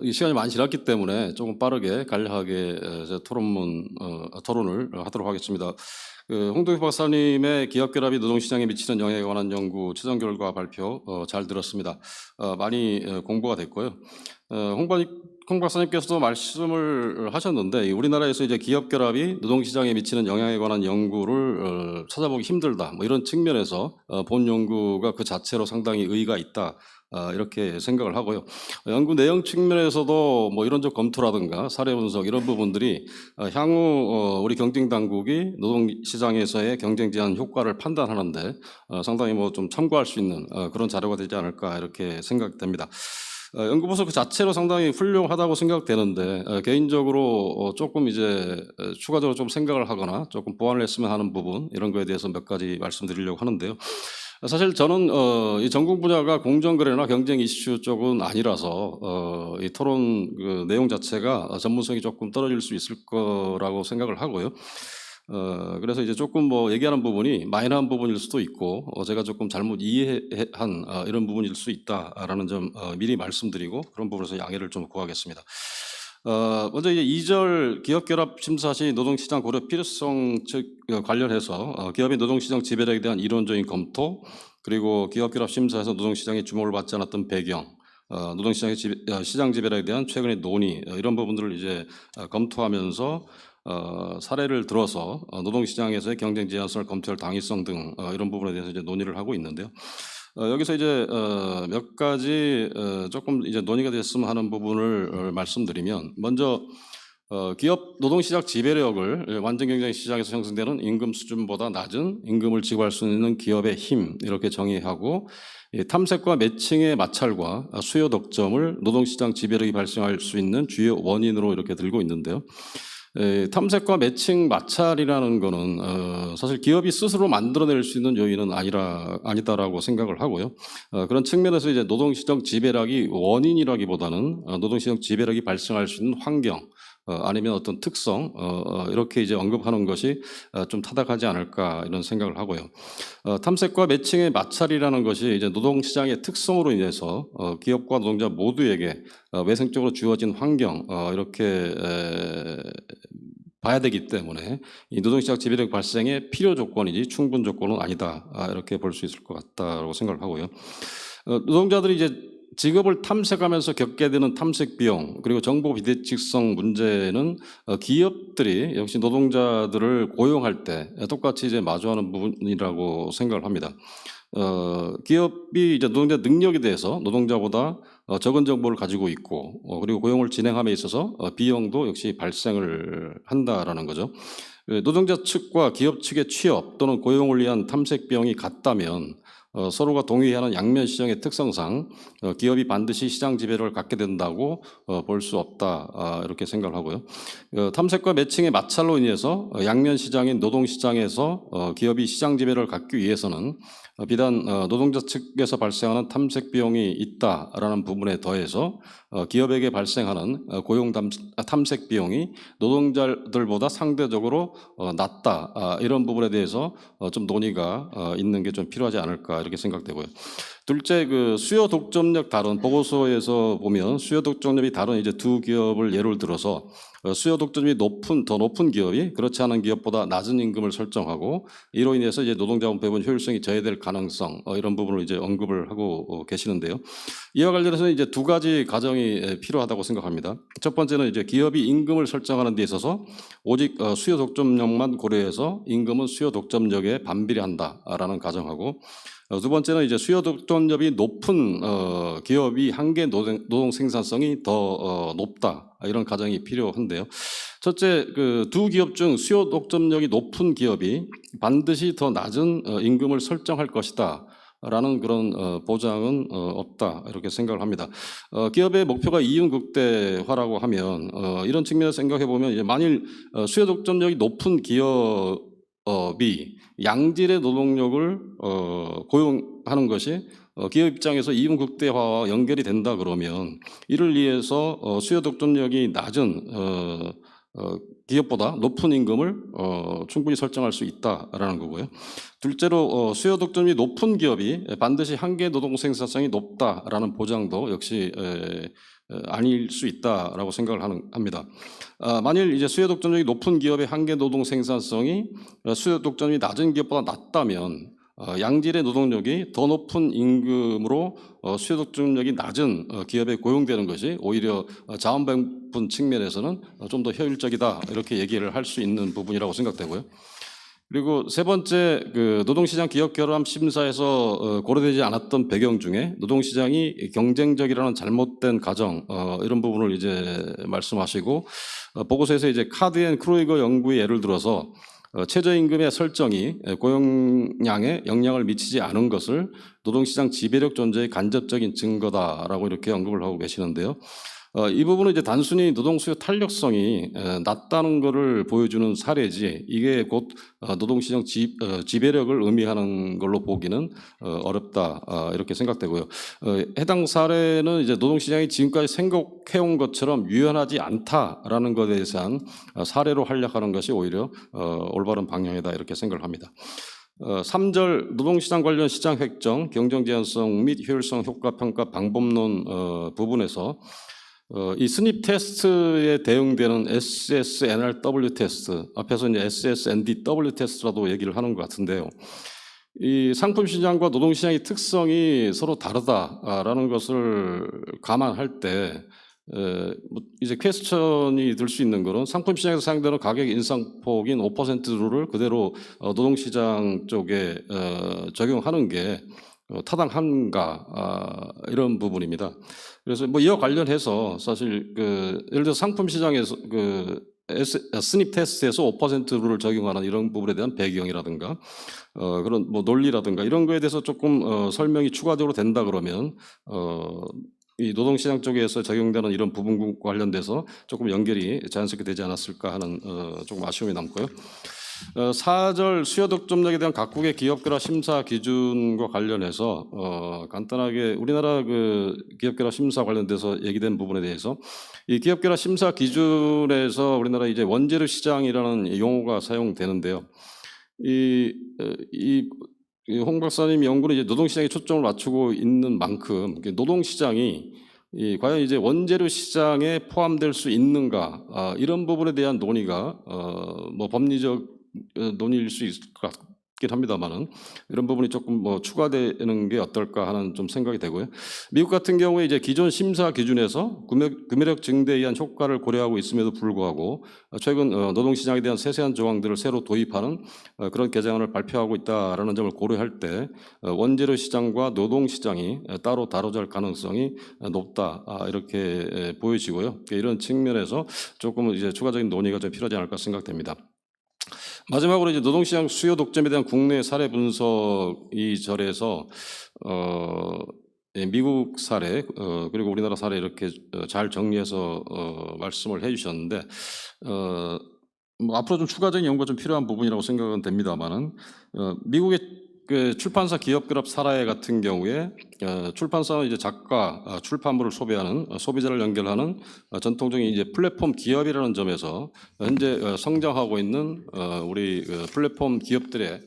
이 시간이 많이 지났기 때문에 조금 빠르게 간략하게 토론을 하도록 하겠습니다. 홍동표 박사님의 기업 결합이 노동시장에 미치는 영향에 관한 연구 최종 결과 발표 잘 들었습니다. 많이 공부가 됐고요. 홍 박사님께서도 말씀을 하셨는데 우리나라에서 이제 기업 결합이 노동시장에 미치는 영향에 관한 연구를 찾아보기 힘들다. 뭐 이런 측면에서 본 연구가 그 자체로 상당히 의의가 있다. 이렇게 생각을 하고요. 연구 내용 측면에서도 뭐 이론적 검토라든가 사례 분석 이런 부분들이 향후 우리 경쟁 당국이 노동시장에서의 경쟁 제한 효과를 판단하는데 상당히 뭐 좀 참고할 수 있는 그런 자료가 되지 않을까 이렇게 생각됩니다. 연구보수 그 자체로 상당히 훌륭하다고 생각되는데 개인적으로 조금 이제 추가적으로 좀 생각을 하거나 조금 보완을 했으면 하는 부분 이런 거에 대해서 몇 가지 말씀드리려고 하는데요. 사실 저는 이 전공 분야가 공정거래나 경쟁 이슈 쪽은 아니라서 이 토론 그 내용 자체가 전문성이 조금 떨어질 수 있을 거라고 생각을 하고요. 그래서 이제 조금 뭐 얘기하는 부분이 마이너한 부분일 수도 있고 제가 조금 잘못 이해한 이런 부분일 수 있다라는 점 미리 말씀드리고 그런 부분에서 양해를 좀 구하겠습니다. 먼저 이제 2절 기업결합 심사 시 노동시장 고려 필요성 관련해서 기업의 노동시장 지배력에 대한 이론적인 검토 그리고 기업결합 심사에서 노동시장이 주목을 받지 않았던 배경 노동시장의 시장 지배력에 대한 최근의 논의 이런 부분들을 이제 검토하면서 사례를 들어서 노동시장에서의 경쟁 제한성을 검토할 당위성 등 이런 부분에 대해서 이제 논의를 하고 있는데요. 여기서 이제 몇 가지 조금 이제 논의가 됐으면 하는 부분을 말씀드리면 먼저 기업 노동시장 지배력을 완전 경쟁 시장에서 형성되는 임금 수준보다 낮은 임금을 지급할 수 있는 기업의 힘 이렇게 정의하고 이 탐색과 매칭의 마찰과 수요 독점을 노동시장 지배력이 발생할 수 있는 주요 원인으로 이렇게 들고 있는데요. 탐색과 매칭 마찰이라는 거는 사실 기업이 스스로 만들어낼 수 있는 요인은 아니다라고 생각을 하고요. 그런 측면에서 이제 노동시장 지배력이 원인이라기보다는 노동시장 지배력이 발생할 수 있는 환경 아니면 어떤 특성 이렇게 이제 언급하는 것이 좀 타당하지 않을까 이런 생각을 하고요. 탐색과 매칭의 마찰이라는 것이 이제 노동시장의 특성으로 인해서 기업과 노동자 모두에게 외생적으로 주어진 환경 이렇게 봐야 되기 때문에 이 노동시장 지배력 발생의 필요 조건이지 충분 조건은 아니다 이렇게 볼 수 있을 것 같다고 생각을 하고요. 노동자들이 이제 직업을 탐색하면서 겪게 되는 탐색 비용 그리고 정보 비대칭성 문제는 기업들이 역시 노동자들을 고용할 때 똑같이 이제 마주하는 부분이라고 생각을 합니다. 기업이 이제 노동자 능력에 대해서 노동자보다 적은 정보를 가지고 있고 그리고 고용을 진행함에 있어서 비용도 역시 발생을 한다라는 거죠. 노동자 측과 기업 측의 취업 또는 고용을 위한 탐색 비용이 같다면 서로가 동의하는 양면 시장의 특성상 기업이 반드시 시장 지배력을 갖게 된다고 볼 수 없다 이렇게 생각을 하고요. 탐색과 매칭의 마찰로 인해서 양면 시장인 노동 시장에서 기업이 시장 지배력을 갖기 위해서는 비단 노동자 측에서 발생하는 탐색 비용이 있다라는 부분에 더해서 기업에게 발생하는 고용 탐색 비용이 노동자들보다 상대적으로 낮다 이런 부분에 대해서 좀 논의가 있는 게 좀 필요하지 않을까 이렇게 생각되고요. 둘째, 그 수요 독점력 다른 보고서에서 보면 수요 독점력이 다른 이제 두 기업을 예를 들어서 수요 독점이 더 높은 기업이 그렇지 않은 기업보다 낮은 임금을 설정하고 이로 인해서 이제 노동자원 배분 효율성이 저해될 가능성 이런 부분을 이제 언급을 하고 계시는데요. 이와 관련해서 이제 두 가지 가정이 필요하다고 생각합니다. 첫 번째는 이제 기업이 임금을 설정하는 데 있어서 오직 수요 독점력만 고려해서 임금은 수요 독점력에 반비례한다라는 가정하고 두 번째는 이제 수요 독점력이 높은 기업이 한계 노동 생산성이 더 높다 이런 가정이 필요한데요. 첫째, 그 두 기업 중 수요 독점력이 높은 기업이 반드시 더 낮은 임금을 설정할 것이다. 라는 그런 보장은 없다 이렇게 생각을 합니다. 기업의 목표가 이윤 극대화라고 하면 이런 측면에서 생각해 보면 이제 만일 수요 독점력이 높은 기업이 양질의 노동력을 고용하는 것이 기업 입장에서 이윤 극대화와 연결이 된다 그러면 이를 위해서 수요 독점력이 낮은 기업보다 높은 임금을 충분히 설정할 수 있다라는 거고요. 둘째로 수요 독점이 높은 기업이 반드시 한계 노동 생산성이 높다라는 보장도 역시 아닐 수 있다라고 생각을 합니다. 만일 이제 수요 독점력이 높은 기업의 한계 노동 생산성이 수요 독점이 낮은 기업보다 낮다면 양질의 노동력이 더 높은 임금으로 수요 독점력이 낮은 기업에 고용되는 것이 오히려 자원 배분 측면에서는 좀 더 효율적이다 이렇게 얘기를 할 수 있는 부분이라고 생각되고요. 그리고 세 번째, 그 노동시장 기업 결합 심사에서 고려되지 않았던 배경 중에 노동시장이 경쟁적이라는 잘못된 가정 이런 부분을 이제 말씀하시고 보고서에서 이제 카드 앤 크루이거 연구의 예를 들어서 최저임금의 설정이 고용량에 영향을 미치지 않은 것을 노동시장 지배력 존재의 간접적인 증거다라고 이렇게 언급을 하고 계시는데요. 이 부분은 이제 단순히 노동 수요 탄력성이 낮다는 것을 보여주는 사례지 이게 곧 노동시장 지배력을 의미하는 걸로 보기는 어렵다 이렇게 생각되고요. 해당 사례는 이제 노동시장이 지금까지 생각해온 것처럼 유연하지 않다라는 것에 대해서 사례로 활약하는 것이 오히려 올바른 방향이다 이렇게 생각을 합니다. 3절 노동시장 관련 시장 획정, 경쟁 제한성 및 효율성 효과 평가 방법론 부분에서 이 스닙 테스트에 대응되는 SSNRW 테스트, 앞에서 이제 SSNDW 테스트라도 얘기를 하는 것 같은데요. 이 상품 시장과 노동 시장의 특성이 서로 다르다라는 것을 감안할 때 이제 퀘스천이 들 수 있는 것은 상품 시장에서 사용되는 가격 인상폭인 5%를 그대로 노동 시장 쪽에 적용하는 게 타당한가 이런 부분입니다. 그래서 뭐 이와 관련해서 사실 예를 들어 상품 시장에서 스닙 테스트에서 5%를 적용하는 이런 부분에 대한 배경이라든가 그런 뭐 논리라든가 이런 거에 대해서 조금 설명이 추가적으로 된다 그러면 이 노동시장 쪽에서 적용되는 이런 부분과 관련돼서 조금 연결이 자연스럽게 되지 않았을까 하는 조금 아쉬움이 남고요. 4절 수요 독점력에 대한 각국의 기업결합 심사 기준과 관련해서 간단하게 우리나라 기업결합 심사 관련돼서 얘기된 부분에 대해서 이 기업결합 심사 기준에서 우리나라 이제 원재료 시장이라는 용어가 사용되는데요. 홍 박사님 연구는 이제 노동시장에 초점을 맞추고 있는 만큼 노동시장이 과연 이제 원재료 시장에 포함될 수 있는가 이런 부분에 대한 논의가 뭐 법리적 논의일 수 있을 것 같긴 합니다만은 이런 부분이 조금 뭐 추가되는 게 어떨까 하는 좀 생각이 되고요. 미국 같은 경우에 이제 기존 심사 기준에서 구매력 증대에 의한 효과를 고려하고 있음에도 불구하고 최근 노동시장에 대한 세세한 조항들을 새로 도입하는 그런 개정안을 발표하고 있다라는 점을 고려할 때 원재료 시장과 노동시장이 따로 다뤄질 가능성이 높다 이렇게 보여지고요. 이런 측면에서 조금 이제 추가적인 논의가 좀 필요하지 않을까 생각됩니다. 마지막으로 이제 노동시장 수요 독점에 대한 국내 사례 분석 이 절에서 미국 사례 그리고 우리나라 사례 이렇게 잘 정리해서 말씀을 해주셨는데 뭐 앞으로 좀 추가적인 연구가 좀 필요한 부분이라고 생각은 됩니다만은 미국의 출판사 기업결합 사례 같은 경우에 출판사는 이제 작가, 출판물을 소비하는 소비자를 연결하는 전통적인 이제 플랫폼 기업이라는 점에서 현재 성장하고 있는 우리 플랫폼 기업들의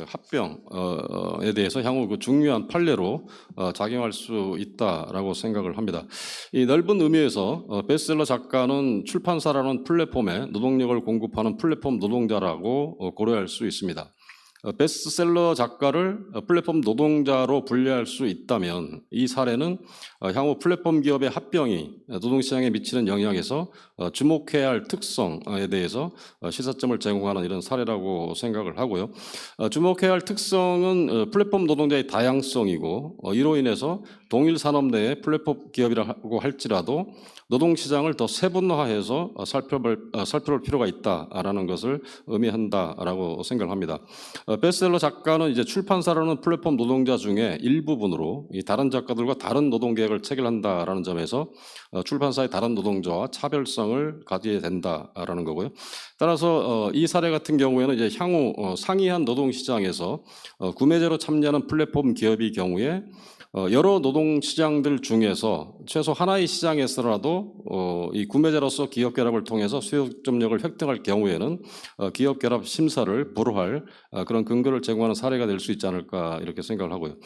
합병에 대해서 향후 중요한 판례로 작용할 수 있다라고 생각을 합니다. 이 넓은 의미에서 베스트셀러 작가는 출판사라는 플랫폼에 노동력을 공급하는 플랫폼 노동자라고 고려할 수 있습니다. 베스트셀러 작가를 플랫폼 노동자로 분류할 수 있다면 이 사례는 향후 플랫폼 기업의 합병이 노동시장에 미치는 영향에서 주목해야 할 특성에 대해서 시사점을 제공하는 이런 사례라고 생각을 하고요. 주목해야 할 특성은 플랫폼 노동자의 다양성이고 이로 인해서 동일 산업 내의 플랫폼 기업이라고 할지라도 노동시장을 더 세분화해서 살펴볼 필요가 있다라는 것을 의미한다라고 생각합니다. 베스트셀러 작가는 이제 출판사라는 플랫폼 노동자 중에 일부분으로 이 다른 작가들과 다른 노동 계획을 체결한다라는 점에서 출판사의 다른 노동자와 차별성을 가져야 된다라는 거고요. 따라서 이 사례 같은 경우에는 이제 향후 상이한 노동시장에서 구매제로 참여하는 플랫폼 기업의 경우에 여러 노동시장들 중에서 최소 하나의 시장에서라도 이 구매자로서 기업결합을 통해서 수요 독점력을 획득할 경우에는 기업결합 심사를 불허할 그런 근거를 제공하는 사례가 될 수 있지 않을까 이렇게 생각을 하고요.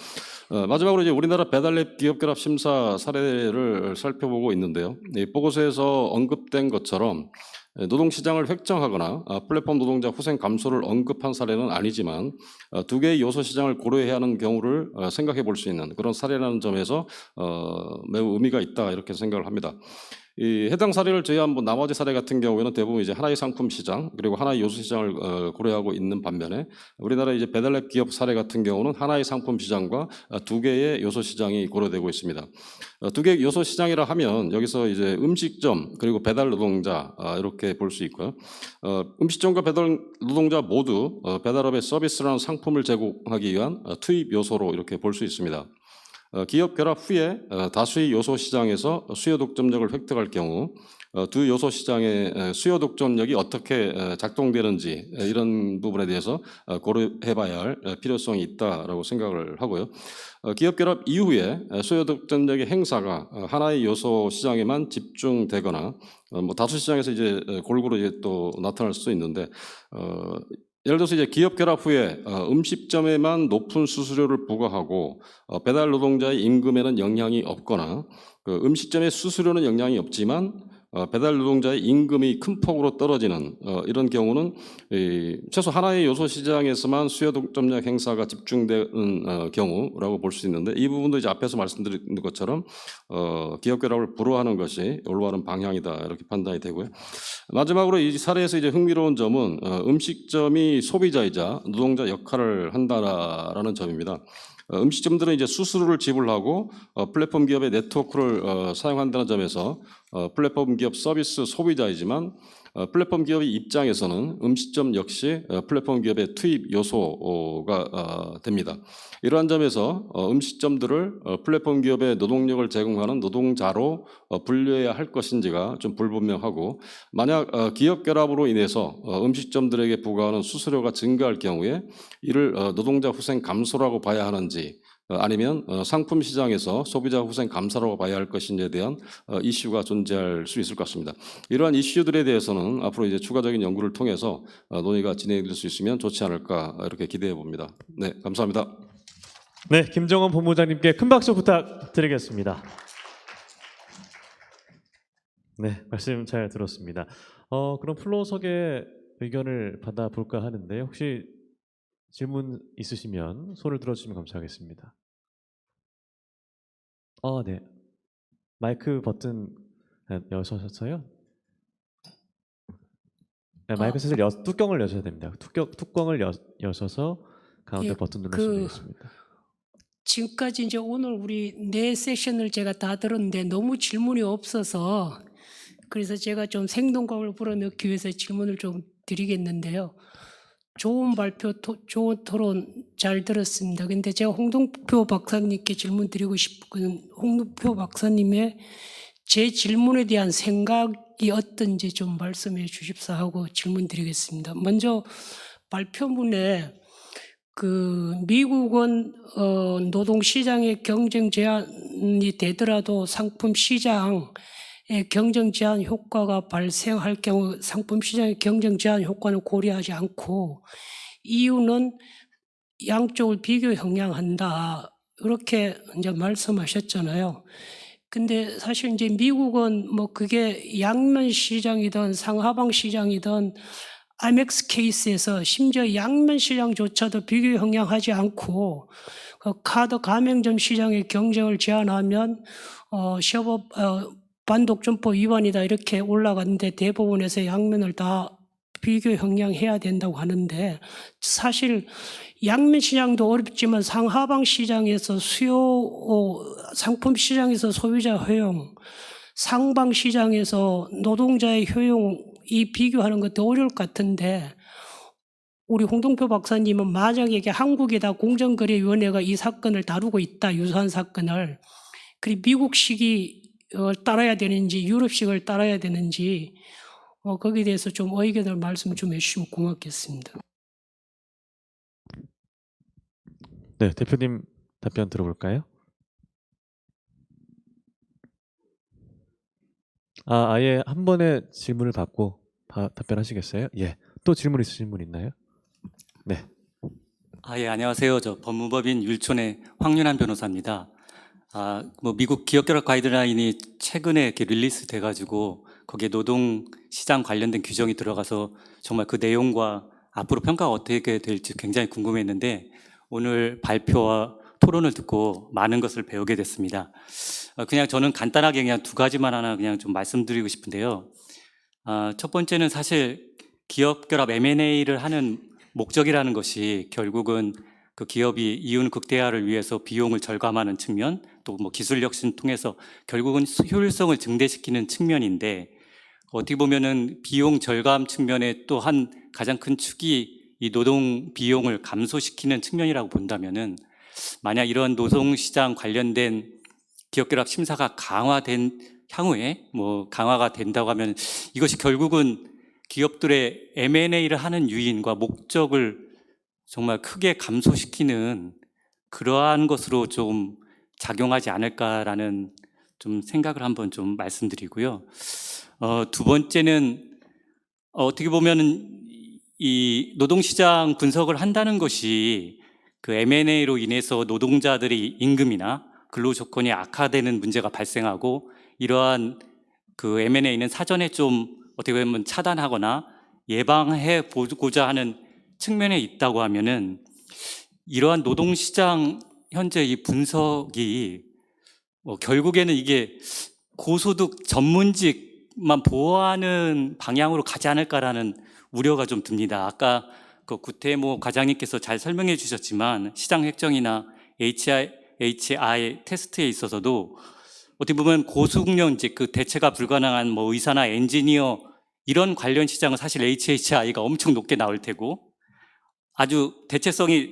마지막으로 이제 우리나라 배달앱 기업결합 심사 사례를 살펴보고 있는데요. 이 보고서에서 언급된 것처럼 노동시장을 획정하거나 플랫폼 노동자 후생 감소를 언급한 사례는 아니지만 두 개의 요소 시장을 고려해야 하는 경우를 생각해 볼 수 있는 그런 사례라는 점에서 매우 의미가 있다 이렇게 생각을 합니다. 이 해당 사례를 제외한 뭐 나머지 사례 같은 경우에는 대부분 이제 하나의 상품 시장 그리고 하나의 요소 시장을 고려하고 있는 반면에 우리나라 이제 배달앱 기업 사례 같은 경우는 하나의 상품 시장과 두 개의 요소 시장이 고려되고 있습니다. 두 개의 요소 시장이라 하면 여기서 이제 음식점 그리고 배달 노동자 이렇게 볼 수 있고요. 음식점과 배달 노동자 모두 배달업의 서비스라는 상품을 제공하기 위한 투입 요소로 이렇게 볼 수 있습니다. 기업 결합 후에 다수의 요소 시장에서 수요 독점력을 획득할 경우 두 요소 시장의 수요 독점력이 어떻게 작동되는지 이런 부분에 대해서 고려해봐야 할 필요성이 있다라고 생각을 하고요. 기업 결합 이후에 수요 독점력의 행사가 하나의 요소 시장에만 집중되거나 뭐 다수 시장에서 이제 골고루 이제 또 나타날 수 있는데 예를 들어서 이제 기업 결합 후에 음식점에만 높은 수수료를 부과하고 배달 노동자의 임금에는 영향이 없거나 음식점의 수수료는 영향이 없지만 배달 노동자의 임금이 큰 폭으로 떨어지는 이런 경우는 최소 하나의 요소 시장에서만 수요 독점력 행사가 집중되는 경우라고 볼 수 있는데 이 부분도 이제 앞에서 말씀드린 것처럼 기업 결합을 불허하는 것이 올바른 방향이다 이렇게 판단이 되고요. 마지막으로 이 사례에서 이제 흥미로운 점은 음식점이 소비자이자 노동자 역할을 한다라는 점입니다. 음식점들은 이제 수수료를 지불하고 플랫폼 기업의 네트워크를 사용한다는 점에서 플랫폼 기업 서비스 소비자이지만 플랫폼 기업의 입장에서는 음식점 역시 플랫폼 기업의 투입 요소가 됩니다. 이러한 점에서 음식점들을 플랫폼 기업의 노동력을 제공하는 노동자로 분류해야 할 것인지가 좀 불분명하고, 만약 기업 결합으로 인해서 음식점들에게 부과하는 수수료가 증가할 경우에 이를 노동자 후생 감소라고 봐야 하는지, 아니면 상품 시장에서 소비자 후생 감사라고 봐야 할 것인지에 대한 이슈가 존재할 수 있을 것 같습니다. 이러한 이슈들에 대해서는 앞으로 이제 추가적인 연구를 통해서 논의가 진행될 수 있으면 좋지 않을까 이렇게 기대해 봅니다. 네, 감사합니다. 네, 김정원 본부장님께 큰 박수 부탁드리겠습니다. 네, 말씀 잘 들었습니다. 그럼 플로석의 의견을 받아볼까 하는데, 혹시 질문 있으시면 손을 들어주시면 감사하겠습니다. 네. 마이크 버튼 여셔서요? 네, 마이크 슬슬 뚜껑을 여셔야 됩니다. 뚜껑을 여셔서 가운데 예, 버튼 누르시면 그 되겠습니다. 지금까지 이제 오늘 우리 네 세션을 제가 다 들었는데 너무 질문이 없어서 그래서 제가 좀 생동감을 불어넣기 위해서 질문을 좀 드리겠는데요. 좋은 발표, 좋은 토론 잘 들었습니다. 근데 제가 홍동표 박사님께 질문 드리고 싶은 홍동표 박사님의 제 질문에 대한 생각이 어떤지 좀 말씀해 주십사 하고 질문 드리겠습니다. 먼저 발표문에 미국은 노동시장의 경쟁 제한이 되더라도 상품 시장의 경쟁 제한 효과가 발생할 경우 상품 시장의 경쟁 제한 효과는 고려하지 않고 이유는 양쪽을 비교 형량한다. 이렇게 이제 말씀하셨잖아요. 근데 사실 이제 미국은 뭐 그게 양면 시장이든 상하방 시장이든 IMEX 케이스에서 심지어 양면 시장조차도 비교 형량하지 않고 카드 가맹점 시장의 경쟁을 제한하면 시업업 반독점법 위반이다 이렇게 올라갔는데 대법원에서 양면을 다 비교 형량해야 된다고 하는데, 사실 양면 시장도 어렵지만 상하방 시장에서 상품 시장에서 소비자 효용, 상방 시장에서 노동자의 효용이 비교하는 것도 어려울 것 같은데, 우리 홍동표 박사님은 만약에 한국에다 공정거래위원회가 이 사건을 다루고 있다, 유사한 사건을, 그리고 미국식이 따라야 되는지 유럽식을 따라야 되는지 거기에 대해서 좀 의견을 말씀 좀 해주시면 고맙겠습니다. 네, 대표님 답변 들어볼까요? 아예 한 번에 질문을 받고 답변하시겠어요? 예. 또 질문 있으신 분 있나요? 네. 예, 안녕하세요. 저 법무법인 율촌의 황윤환 변호사입니다. 미국 기업결합 가이드라인이 최근에 이렇게 릴리스 돼가지고 거기에 노동시장 관련된 규정이 들어가서 정말 그 내용과 앞으로 평가가 어떻게 될지 굉장히 궁금했는데 오늘 발표와 토론을 듣고 많은 것을 배우게 됐습니다. 그냥 저는 간단하게 그냥 두 가지만 하나 그냥 좀 말씀드리고 싶은데요. 첫 번째는 사실 기업결합 M&A를 하는 목적이라는 것이 결국은 그 기업이 이윤 극대화를 위해서 비용을 절감하는 측면, 또 뭐 기술 혁신 통해서 결국은 효율성을 증대시키는 측면인데, 어떻게 보면은 비용 절감 측면에 또 한 가장 큰 축이 이 노동 비용을 감소시키는 측면이라고 본다면은, 만약 이런 노동시장 관련된 기업결합 심사가 강화된 향후에 강화가 된다고 하면 이것이 결국은 기업들의 M&A를 하는 유인과 목적을 정말 크게 감소시키는 그러한 것으로 좀 작용하지 않을까라는 좀 생각을 한번 좀 말씀드리고요. 두 번째는 어떻게 보면은 이 노동시장 분석을 한다는 것이 그 M&A로 인해서 노동자들이 임금이나 근로 조건이 악화되는 문제가 발생하고, 이러한 그 M&A는 사전에 좀 어떻게 보면 차단하거나 예방해 보고자 하는 측면에 있다고 하면은, 이러한 노동시장 현재 이 분석이 결국에는 이게 고소득 전문직만 보호하는 방향으로 가지 않을까라는 우려가 좀 듭니다. 아까 그 구태모 과장님께서 잘 설명해 주셨지만 시장 획정이나 HI 테스트에 있어서도 어떻게 보면 고숙련 이제 그 대체가 불가능한 뭐 의사나 엔지니어 이런 관련 시장은 사실 HHI가 엄청 높게 나올 테고 아주 대체성이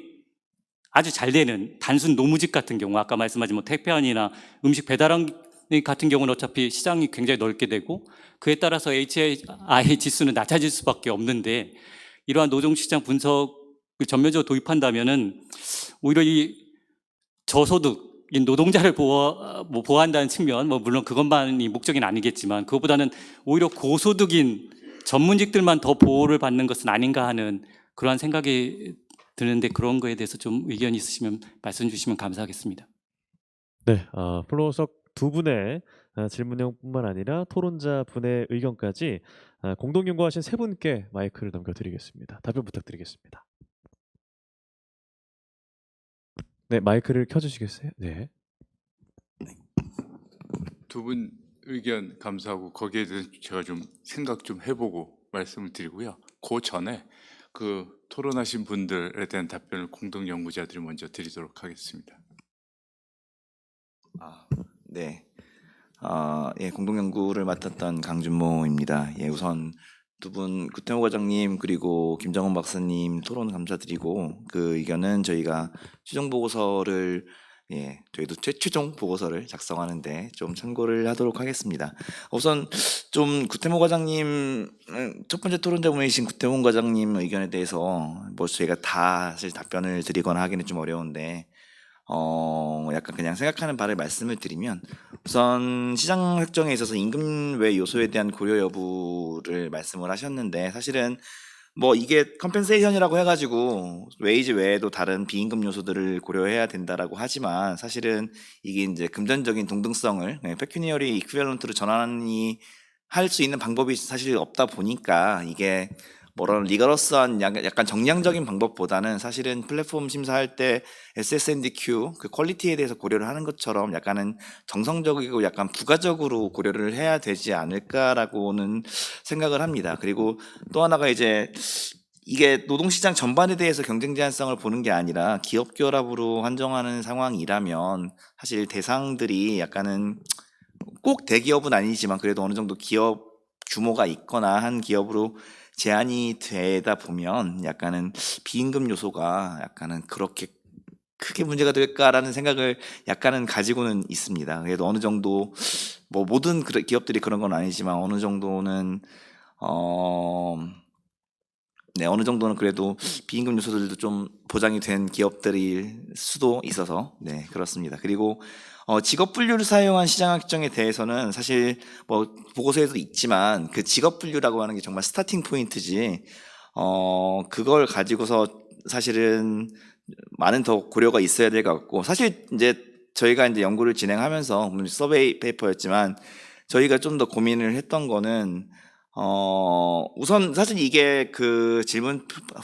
아주 잘 되는 단순 노무직 같은 경우 아까 말씀하신 뭐 택배원이나 음식 배달원 같은 경우는 어차피 시장이 굉장히 넓게 되고 그에 따라서 HI 지수는 낮아질 수밖에 없는데 이러한 노동시장 분석을 전면적으로 도입한다면은 오히려 이 저소득인 노동자를 보호한다는 측면, 뭐 물론 그것만이 목적은 아니겠지만 그것보다는 오히려 고소득인 전문직들만 더 보호를 받는 것은 아닌가 하는 그러한 생각이 드는데 그런 거에 대해서 좀 의견 있으시면 말씀 주시면 감사하겠습니다. 네, 플로어석 두 분의 질문형뿐만 아니라 토론자 분의 의견까지 공동 연구하신 세 분께 마이크를 넘겨드리겠습니다. 답변 부탁드리겠습니다. 네, 마이크를 켜주시겠어요? 네. 두 분 의견 감사하고 거기에 대해서 제가 좀 생각 좀 해보고 말씀을 드리고요. 그 전에 그 토론하신 분들에 대한 답변을 공동 연구자들이 먼저 드리도록 하겠습니다. 네. 예, 공동연구를 맡았던 강준모입니다. 예, 우선 두 분 구태모 과장님 그리고 김정은 박사님 토론 감사드리고 그 의견은 저희가 최종 보고서를 저희도 최종 보고서를 작성하는데 좀 참고를 하도록 하겠습니다. 우선 좀 구태모 과장님 첫 번째 토론자분이신 구태모 과장님 의견에 대해서 뭐 저희가 다 사실 답변을 드리거나 하기는 좀 어려운데 약간 그냥 생각하는 바를 말씀을 드리면 우선 시장 설정에 있어서 임금 외 요소에 대한 고려 여부를 말씀을 하셨는데 사실은 뭐 이게 컴펜세이션이라고 해가지고 웨이지 외에도 다른 비임금 요소들을 고려해야 된다라고 하지만 사실은 이게 이제 금전적인 동등성을 페큐니어리 이퀴밸런트로 전환이 할 수 있는 방법이 사실 없다 보니까 이게 뭐런 리거러스한 약간 정량적인 방법보다는 사실은 플랫폼 심사할 때 SSNDQ 그 퀄리티에 대해서 고려를 하는 것처럼 약간은 정성적이고 약간 부가적으로 고려를 해야 되지 않을까라고는 생각을 합니다. 그리고 또 하나가 이제 이게 노동시장 전반에 대해서 경쟁 제한성을 보는 게 아니라 기업 결합으로 한정하는 상황이라면 사실 대상들이 약간은 꼭 대기업은 아니지만 그래도 어느 정도 기업 규모가 있거나 한 기업으로 제한이 되다 보면 약간은 비임금 요소가 약간은 그렇게 크게 문제가 될까라는 생각을 약간은 가지고는 있습니다. 그래도 어느 정도 뭐 모든 기업들이 그런 건 아니지만 어느 정도는 어느 정도는 그래도 비임금 요소들도 좀 보장이 된 기업들일 수도 있어서 네 그렇습니다. 그리고 직업 분류를 사용한 시장 확정에 대해서는 사실 뭐 보고서에도 있지만 그 직업 분류라고 하는 게 정말 스타팅 포인트지 그걸 가지고서 사실은 많은 더 고려가 있어야 될 것 같고 사실 이제 저희가 이제 연구를 진행하면서 물론 서베이 페이퍼였지만 저희가 좀 더 고민을 했던 거는 우선 사실 이게 그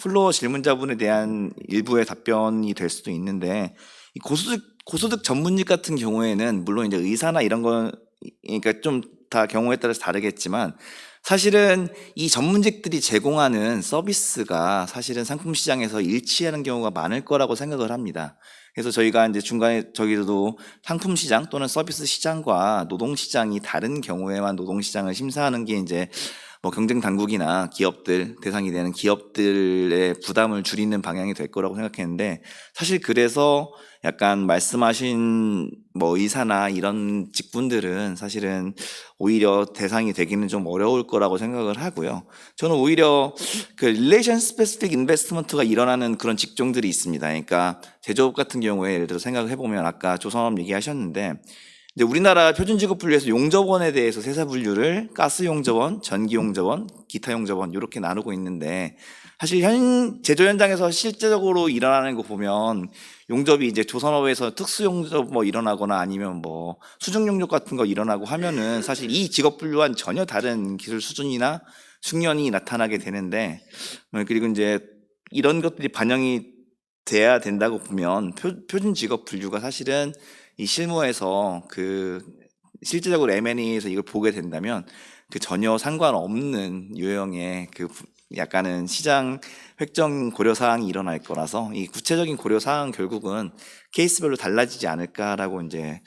플로어 질문자분에 대한 일부의 답변이 될 수도 있는데 이 고소득 전문직 같은 경우에는 물론 이제 의사나 이런 거 그러니까 좀 다 경우에 따라서 다르겠지만 사실은 이 전문직들이 제공하는 서비스가 사실은 상품 시장에서 일치하는 경우가 많을 거라고 생각을 합니다. 그래서 저희가 이제 중간에 저희도 상품 시장 또는 서비스 시장과 노동 시장이 다른 경우에만 노동 시장을 심사하는 게 이제 뭐 경쟁 당국이나 기업들 대상이 되는 기업들의 부담을 줄이는 방향이 될 거라고 생각했는데 사실 그래서 약간 말씀하신 뭐 의사나 이런 직군들은 사실은 오히려 대상이 되기는 좀 어려울 거라고 생각을 하고요. 저는 오히려 그 릴레이션 스페시픽 인베스트먼트가 일어나는 그런 직종들이 있습니다. 그러니까 제조업 같은 경우에 예를 들어 생각을 해보면 아까 조선업 얘기하셨는데 이제 우리나라 표준직업 분류에서 용접원에 대해서 세사 분류를 가스 용접원, 전기 용접원, 기타 용접원 이렇게 나누고 있는데 사실 제조 현장에서 실제적으로 일어나는 거 보면 용접이 이제 조선업에서 특수 용접 뭐 일어나거나 아니면 뭐 수중 용접 같은 거 일어나고 하면은 사실 이 직업 분류와는 전혀 다른 기술 수준이나 숙련이 나타나게 되는데 그리고 이제 이런 것들이 반영이 돼야 된다고 보면 표준 직업 분류가 사실은 이 실무에서 그 실제적으로 M&A에서 이걸 보게 된다면 그 전혀 상관없는 유형의 그 약간은 시장 획정 고려 사항이 일어날 거라서 이 구체적인 고려 사항 결국은 케이스별로 달라지지 않을까라고 이제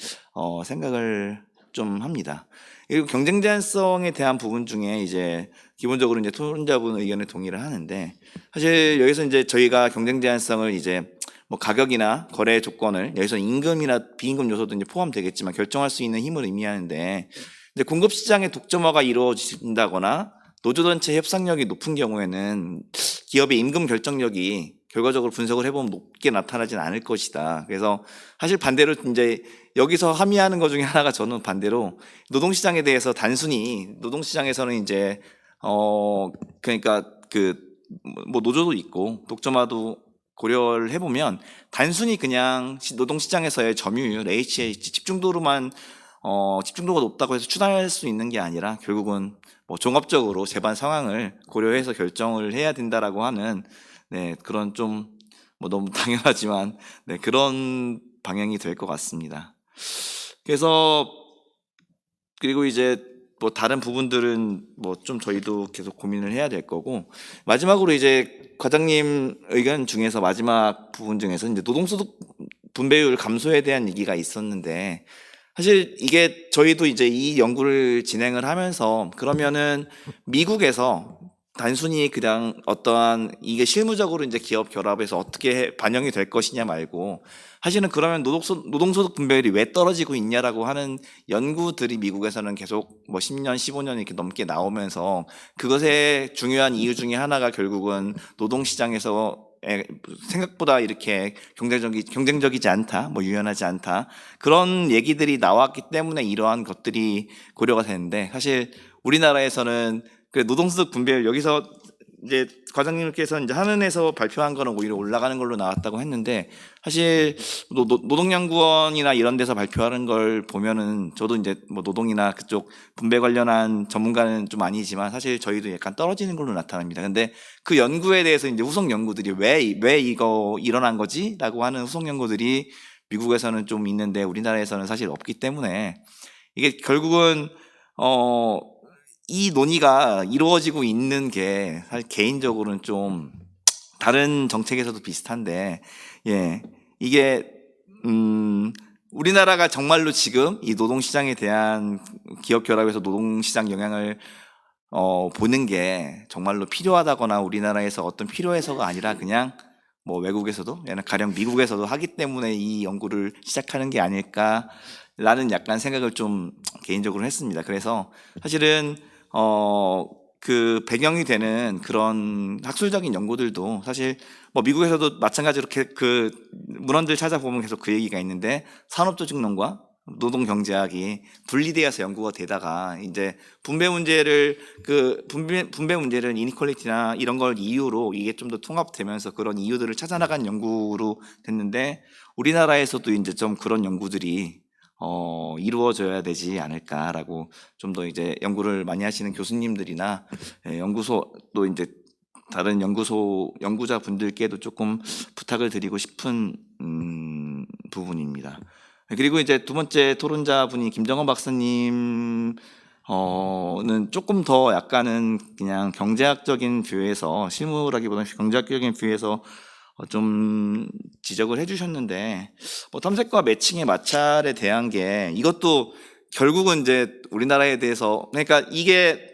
생각을 좀 합니다. 그리고 경쟁 제한성에 대한 부분 중에 이제 기본적으로 이제 토론자분 의견에 동의를 하는데, 사실 여기서 이제 저희가 경쟁 제한성을 이제 뭐 가격이나 거래 조건을, 여기서 임금이나 비임금 요소도 이제 포함되겠지만 결정할 수 있는 힘을 의미하는데, 이제 공급 시장의 독점화가 이루어진다거나 노조단체 협상력이 높은 경우에는 기업의 임금 결정력이 결과적으로 분석을 해보면 높게 나타나진 않을 것이다. 그래서 사실 반대로 이제 여기서 함의하는 것 중에 하나가, 저는 반대로 노동시장에 대해서 단순히 노동시장에서는 이제 그러니까 그 뭐 노조도 있고 독점화도 고려를 해보면 단순히 그냥 노동시장에서의 점유율 HH 집중도로만 집중도가 높다고 해서 추단할 수 있는 게 아니라 결국은 뭐 종합적으로 재반 상황을 고려해서 결정을 해야 된다라고 하는, 네, 그런 좀 뭐 너무 당연하지만 네, 그런 방향이 될 것 같습니다. 그래서 그리고 이제 뭐 다른 부분들은 뭐 좀 저희도 계속 고민을 해야 될 거고, 마지막으로 이제 과장님 의견 중에서 마지막 부분 중에서 이제 노동소득 분배율 감소에 대한 얘기가 있었는데, 사실 이게 저희도 이제 이 연구를 진행을 하면서 그러면은 미국에서 단순히 그냥 어떠한 이게 실무적으로 이제 기업 결합에서 어떻게 반영이 될 것이냐 말고, 사실은 그러면 노동소득 분배율이 왜 떨어지고 있냐라고 하는 연구들이 미국에서는 계속 뭐 10년, 15년 이렇게 넘게 나오면서, 그것의 중요한 이유 중에 하나가 결국은 노동시장에서 생각보다 이렇게 경쟁적이지 않다, 뭐 유연하지 않다, 그런 얘기들이 나왔기 때문에 이러한 것들이 고려가 되는데, 사실 우리나라에서는 그 노동소득 분배율, 여기서 이제 과장님께서 이제 한은에서 발표한 거는 오히려 올라가는 걸로 나왔다고 했는데, 사실 노동연구원이나 이런 데서 발표하는 걸 보면은 저도 이제 뭐 노동이나 그쪽 분배 관련한 전문가는 좀 아니지만 사실 저희도 약간 떨어지는 걸로 나타납니다. 근데 그 연구에 대해서 이제 후속 연구들이 왜 이거 일어난 거지라고 하는 후속 연구들이 미국에서는 좀 있는데 우리나라에서는 사실 없기 때문에, 이게 결국은 이 논의가 이루어지고 있는 게 사실 개인적으로는 좀 다른 정책에서도 비슷한데, 예, 이게 우리나라가 정말로 지금 이 노동시장에 대한 기업 결합에서 노동시장 영향을 보는 게 정말로 필요하다거나 우리나라에서 어떤 필요해서가 아니라 그냥 뭐 외국에서도, 가령 미국에서도 하기 때문에 이 연구를 시작하는 게 아닐까라는 약간 생각을 좀 개인적으로 했습니다. 그래서 사실은 그 배경이 되는 그런 학술적인 연구들도 사실 뭐 미국에서도 마찬가지로 그 문헌들 찾아보면 계속 그 얘기가 있는데, 산업조직론과 노동경제학이 분리되어서 연구가 되다가 이제 분배 문제를 이니퀄리티나 이런 걸 이유로 이게 좀 더 통합되면서 그런 이유들을 찾아나간 연구로 됐는데, 우리나라에서도 이제 좀 그런 연구들이 이루어져야 되지 않을까라고, 좀 더 이제 연구를 많이 하시는 교수님들이나 연구소 또 이제 다른 연구자 분들께도 조금 부탁을 드리고 싶은 부분입니다. 그리고 이제 두 번째 토론자 분이 김정원 박사님 는 조금 더 약간은 그냥 경제학적인 뷰에서, 실무라기보다는 경제학적인 뷰에서 좀 지적을 해주셨는데, 뭐 탐색과 매칭의 마찰에 대한 게, 이것도 결국은 이제 우리나라에 대해서, 그러니까 이게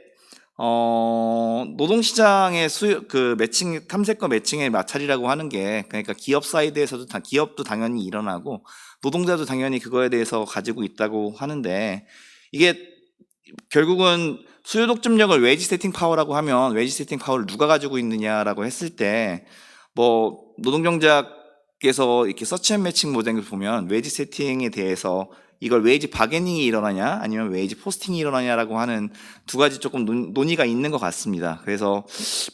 노동시장의 그 매칭, 탐색과 매칭의 마찰이라고 하는 게, 그러니까 기업 사이드에서도 기업도 당연히 일어나고 노동자도 당연히 그거에 대해서 가지고 있다고 하는데, 이게 결국은 수요 독점력을 웨이지 세팅 파워라고 하면, 웨이지 세팅 파워를 누가 가지고 있느냐라고 했을 때, 뭐 노동경제학에서 이렇게 서치 앤 매칭 모델을 보면 웨이지 세팅에 대해서 이걸 웨이지 바게닝이 일어나냐 아니면 웨이지 포스팅이 일어나냐라고 하는 두 가지 조금 논의가 있는 것 같습니다. 그래서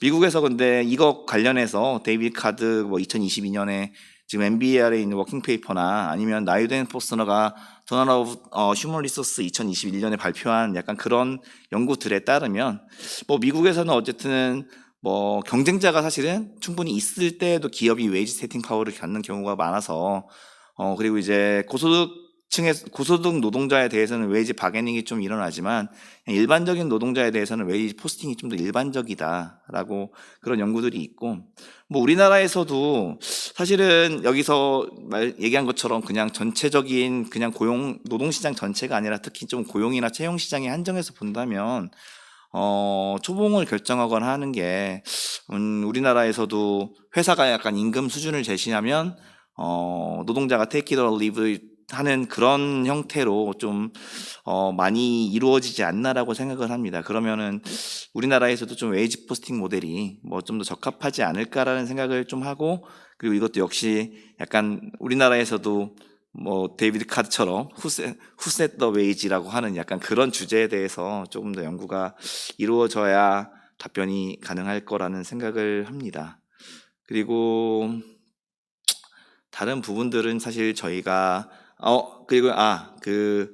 미국에서 근데 이거 관련해서 데이비드 카드 뭐 2022년에 지금 MBAR에 있는 워킹 페이퍼나 아니면 나유덴 포스너가 저널 오브 휴먼 리소스 2021년에 발표한 약간 그런 연구들에 따르면, 뭐 미국에서는 어쨌든 뭐 경쟁자가 사실은 충분히 있을 때에도 기업이 웨이지 세팅 파워를 갖는 경우가 많아서, 그리고 이제 고소득 고소득 노동자에 대해서는 웨이지 바게닝이 좀 일어나지만 그냥 일반적인 노동자에 대해서는 웨이지 포스팅이 좀 더 일반적이다라고 그런 연구들이 있고, 뭐 우리나라에서도 사실은 여기서 얘기한 것처럼 그냥 전체적인 그냥 고용 노동시장 전체가 아니라 특히 좀 고용이나 채용 시장에 한정해서 본다면 초봉을 결정하거나 하는 게 우리나라에서도 회사가 약간 임금 수준을 제시하면 노동자가 take it or leave it 하는 그런 형태로 좀 많이 이루어지지 않나라고 생각을 합니다. 그러면은 우리나라에서도 좀 웨이지 포스팅 모델이 뭐 좀 더 적합하지 않을까라는 생각을 좀 하고, 그리고 이것도 역시 약간 우리나라에서도 뭐 데이비드 카드처럼 who set the wage라고 하는 약간 그런 주제에 대해서 조금 더 연구가 이루어져야 답변이 가능할 거라는 생각을 합니다. 그리고 다른 부분들은 사실 저희가 그리고 그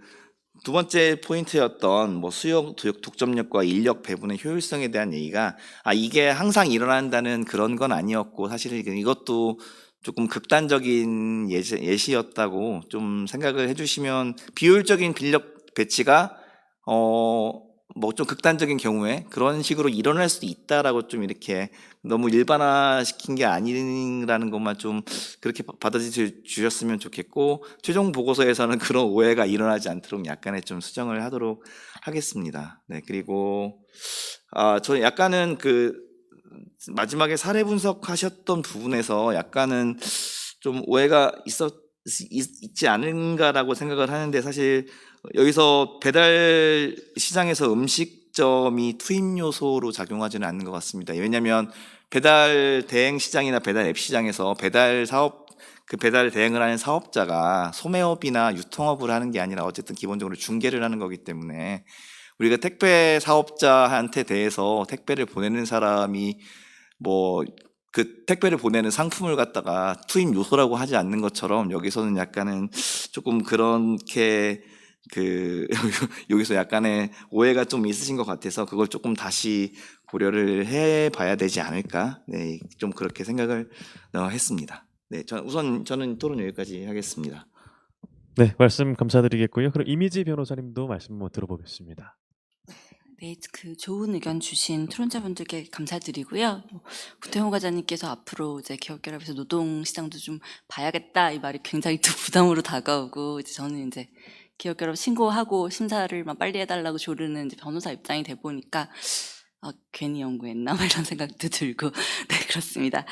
두 번째 포인트였던 뭐 수요 독점력과 인력 배분의 효율성에 대한 얘기가 이게 항상 일어난다는 그런 건 아니었고, 사실 이것도 조금 극단적인 예시였다고 좀 생각을 해주시면, 비효율적인 인력 배치가 뭐 좀 극단적인 경우에 그런 식으로 일어날 수도 있다라고 좀 이렇게 너무 일반화시킨 게 아니라는 것만 좀 그렇게 받아들여 주셨으면 좋겠고, 최종 보고서에서는 그런 오해가 일어나지 않도록 약간의 좀 수정을 하도록 하겠습니다. 네, 그리고 저는 약간은 그 마지막에 사례 분석하셨던 부분에서 약간은 좀 오해가 있지 않은가라고 생각을 하는데, 사실 여기서 배달 시장에서 음식점이 투입 요소로 작용하지는 않는 것 같습니다. 왜냐하면 배달 대행 시장이나 배달 앱 시장에서 배달 대행을 하는 사업자가 소매업이나 유통업을 하는 게 아니라 어쨌든 기본적으로 중개를 하는 거기 때문에, 우리가 택배 사업자한테 대해서 택배를 보내는 사람이 뭐 그 택배를 보내는 상품을 갖다가 투입 요소라고 하지 않는 것처럼, 여기서는 약간은 조금 그렇게 여기서 약간의 오해가 좀 있으신 것 같아서 그걸 조금 다시 고려를 해봐야 되지 않을까, 네, 좀 그렇게 생각을 했습니다. 네, 저는 토론 여기까지 하겠습니다. 네, 말씀 감사드리겠고요. 그럼 이미지 변호사님도 말씀 한번 들어보겠습니다. 네, 그 좋은 의견 주신 토론자분들께 감사드리고요. 구태호 과장님께서 앞으로 이제 기업결합에서 노동시장도 좀 봐야겠다 이 말이 굉장히 또 부담으로 다가오고, 이제 저는 이제 기업결합 신고하고 심사를 빨리 해달라고 조르는 이제 변호사 입장이 돼 보니까 괜히 연구했나 막 이런 생각도 들고 네, 그렇습니다.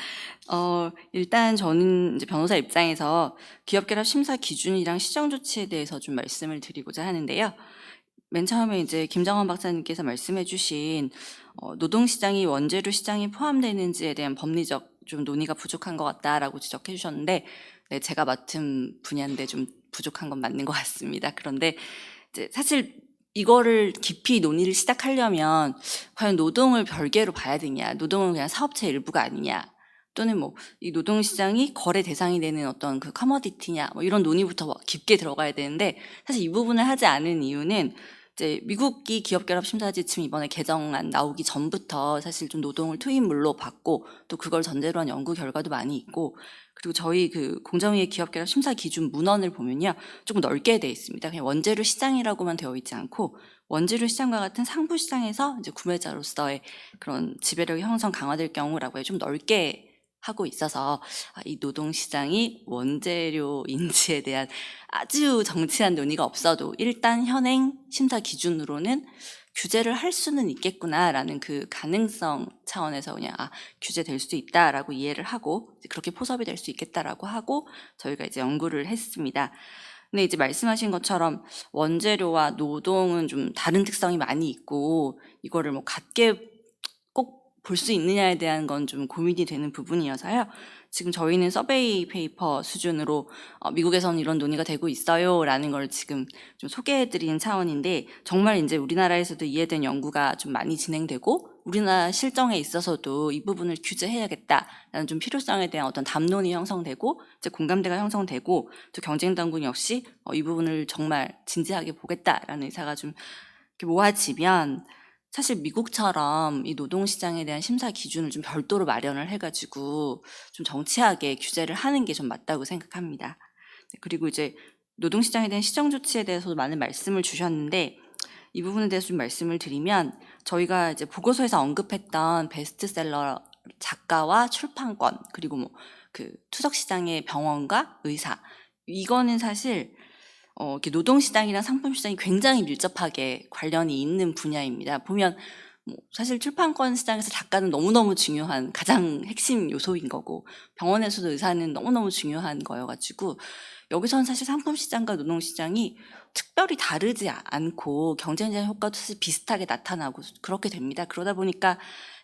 일단 저는 이제 변호사 입장에서 기업결합 심사 기준이랑 시정 조치에 대해서 좀 말씀을 드리고자 하는데요. 맨 처음에 이제 김정원 박사님께서 말씀해주신 노동시장이 원재료 시장이 포함되는지에 대한 법리적 좀 논의가 부족한 것 같다라고 지적해 주셨는데, 네, 제가 맡은 분야인데 좀 부족한 건 맞는 것 같습니다. 그런데 이제 사실 이거를 깊이 논의를 시작하려면 과연 노동을 별개로 봐야 되냐, 노동은 그냥 사업체 일부가 아니냐, 또는 뭐 이 노동시장이 거래 대상이 되는 어떤 그 커머디티냐, 뭐 이런 논의부터 깊게 들어가야 되는데, 사실 이 부분을 하지 않은 이유는 이제 미국이 기업결합 심사 지침 이번에 개정안 나오기 전부터 사실 좀 노동을 투입물로 봤고, 또 그걸 전제로 한 연구 결과도 많이 있고, 그리고 저희 그 공정위의 기업결합 심사 기준 문헌을 보면요, 조금 넓게 돼 있습니다. 그냥 원재료 시장이라고만 되어 있지 않고 원재료 시장과 같은 상부 시장에서 이제 구매자로서의 그런 지배력이 형성 강화될 경우라고 좀 넓게 하고 있어서 이 노동시장이 원재료인지에 대한 아주 정치한 논의가 없어도 일단 현행 심사 기준으로는 규제를 할 수는 있겠구나라는 그 가능성 차원에서 그냥 규제될 수도 있다라고 이해를 하고 그렇게 포섭이 될 수 있겠다라고 하고 저희가 이제 연구를 했습니다. 근데 이제 말씀하신 것처럼 원재료와 노동은 좀 다른 특성이 많이 있고, 이거를 뭐 같게 꼭 볼 수 있느냐에 대한 건 좀 고민이 되는 부분이어서요. 지금 저희는 서베이 페이퍼 수준으로 미국에서는 이런 논의가 되고 있어요라는 걸 지금 좀 소개해드린 차원인데, 정말 이제 우리나라에서도 이해된 연구가 좀 많이 진행되고 우리나라 실정에 있어서도 이 부분을 규제해야겠다라는 좀 필요성에 대한 어떤 담론이 형성되고 이제 공감대가 형성되고, 또 경쟁 당국 역시 이 부분을 정말 진지하게 보겠다라는 의사가 좀 이렇게 모아지면, 사실 미국처럼 이 노동시장에 대한 심사 기준을 좀 별도로 마련을 해가지고 좀 정치하게 규제를 하는 게 좀 맞다고 생각합니다. 그리고 이제 노동시장에 대한 시정 조치에 대해서도 많은 말씀을 주셨는데 이 부분에 대해서 좀 말씀을 드리면 저희가 이제 보고서에서 언급했던 베스트셀러 작가와 출판권 그리고 뭐 그 투석 시장의 병원과 의사 이거는 사실 이렇게 노동시장이랑 상품시장이 굉장히 밀접하게 관련이 있는 분야입니다. 보면 뭐 사실 출판권 시장에서 작가는 너무너무 중요한 가장 핵심 요소인 거고 병원에서도 의사는 너무너무 중요한 거여가지고 여기서는 사실 상품시장과 노동시장이 특별히 다르지 않고 경쟁자 효과도 사실 비슷하게 나타나고 그렇게 됩니다. 그러다 보니까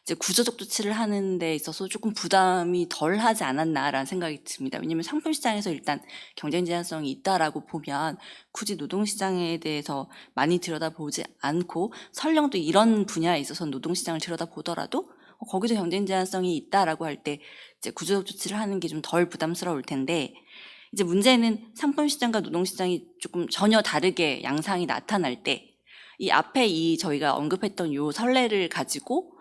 이제 구조적 조치를 하는 데 있어서 조금 부담이 덜 하지 않았나라는 생각이 듭니다. 왜냐하면 상품시장에서 일단 경쟁 제한성이 있다라고 보면 굳이 노동시장에 대해서 많이 들여다보지 않고 설령 또 이런 분야에 있어서 노동시장을 들여다보더라도 거기도 경쟁 제한성이 있다라고 할 때 이제 구조적 조치를 하는 게 좀 덜 부담스러울 텐데 이제 문제는 상품시장과 노동시장이 조금 전혀 다르게 양상이 나타날 때 이 앞에 이 저희가 언급했던 요 선례를 가지고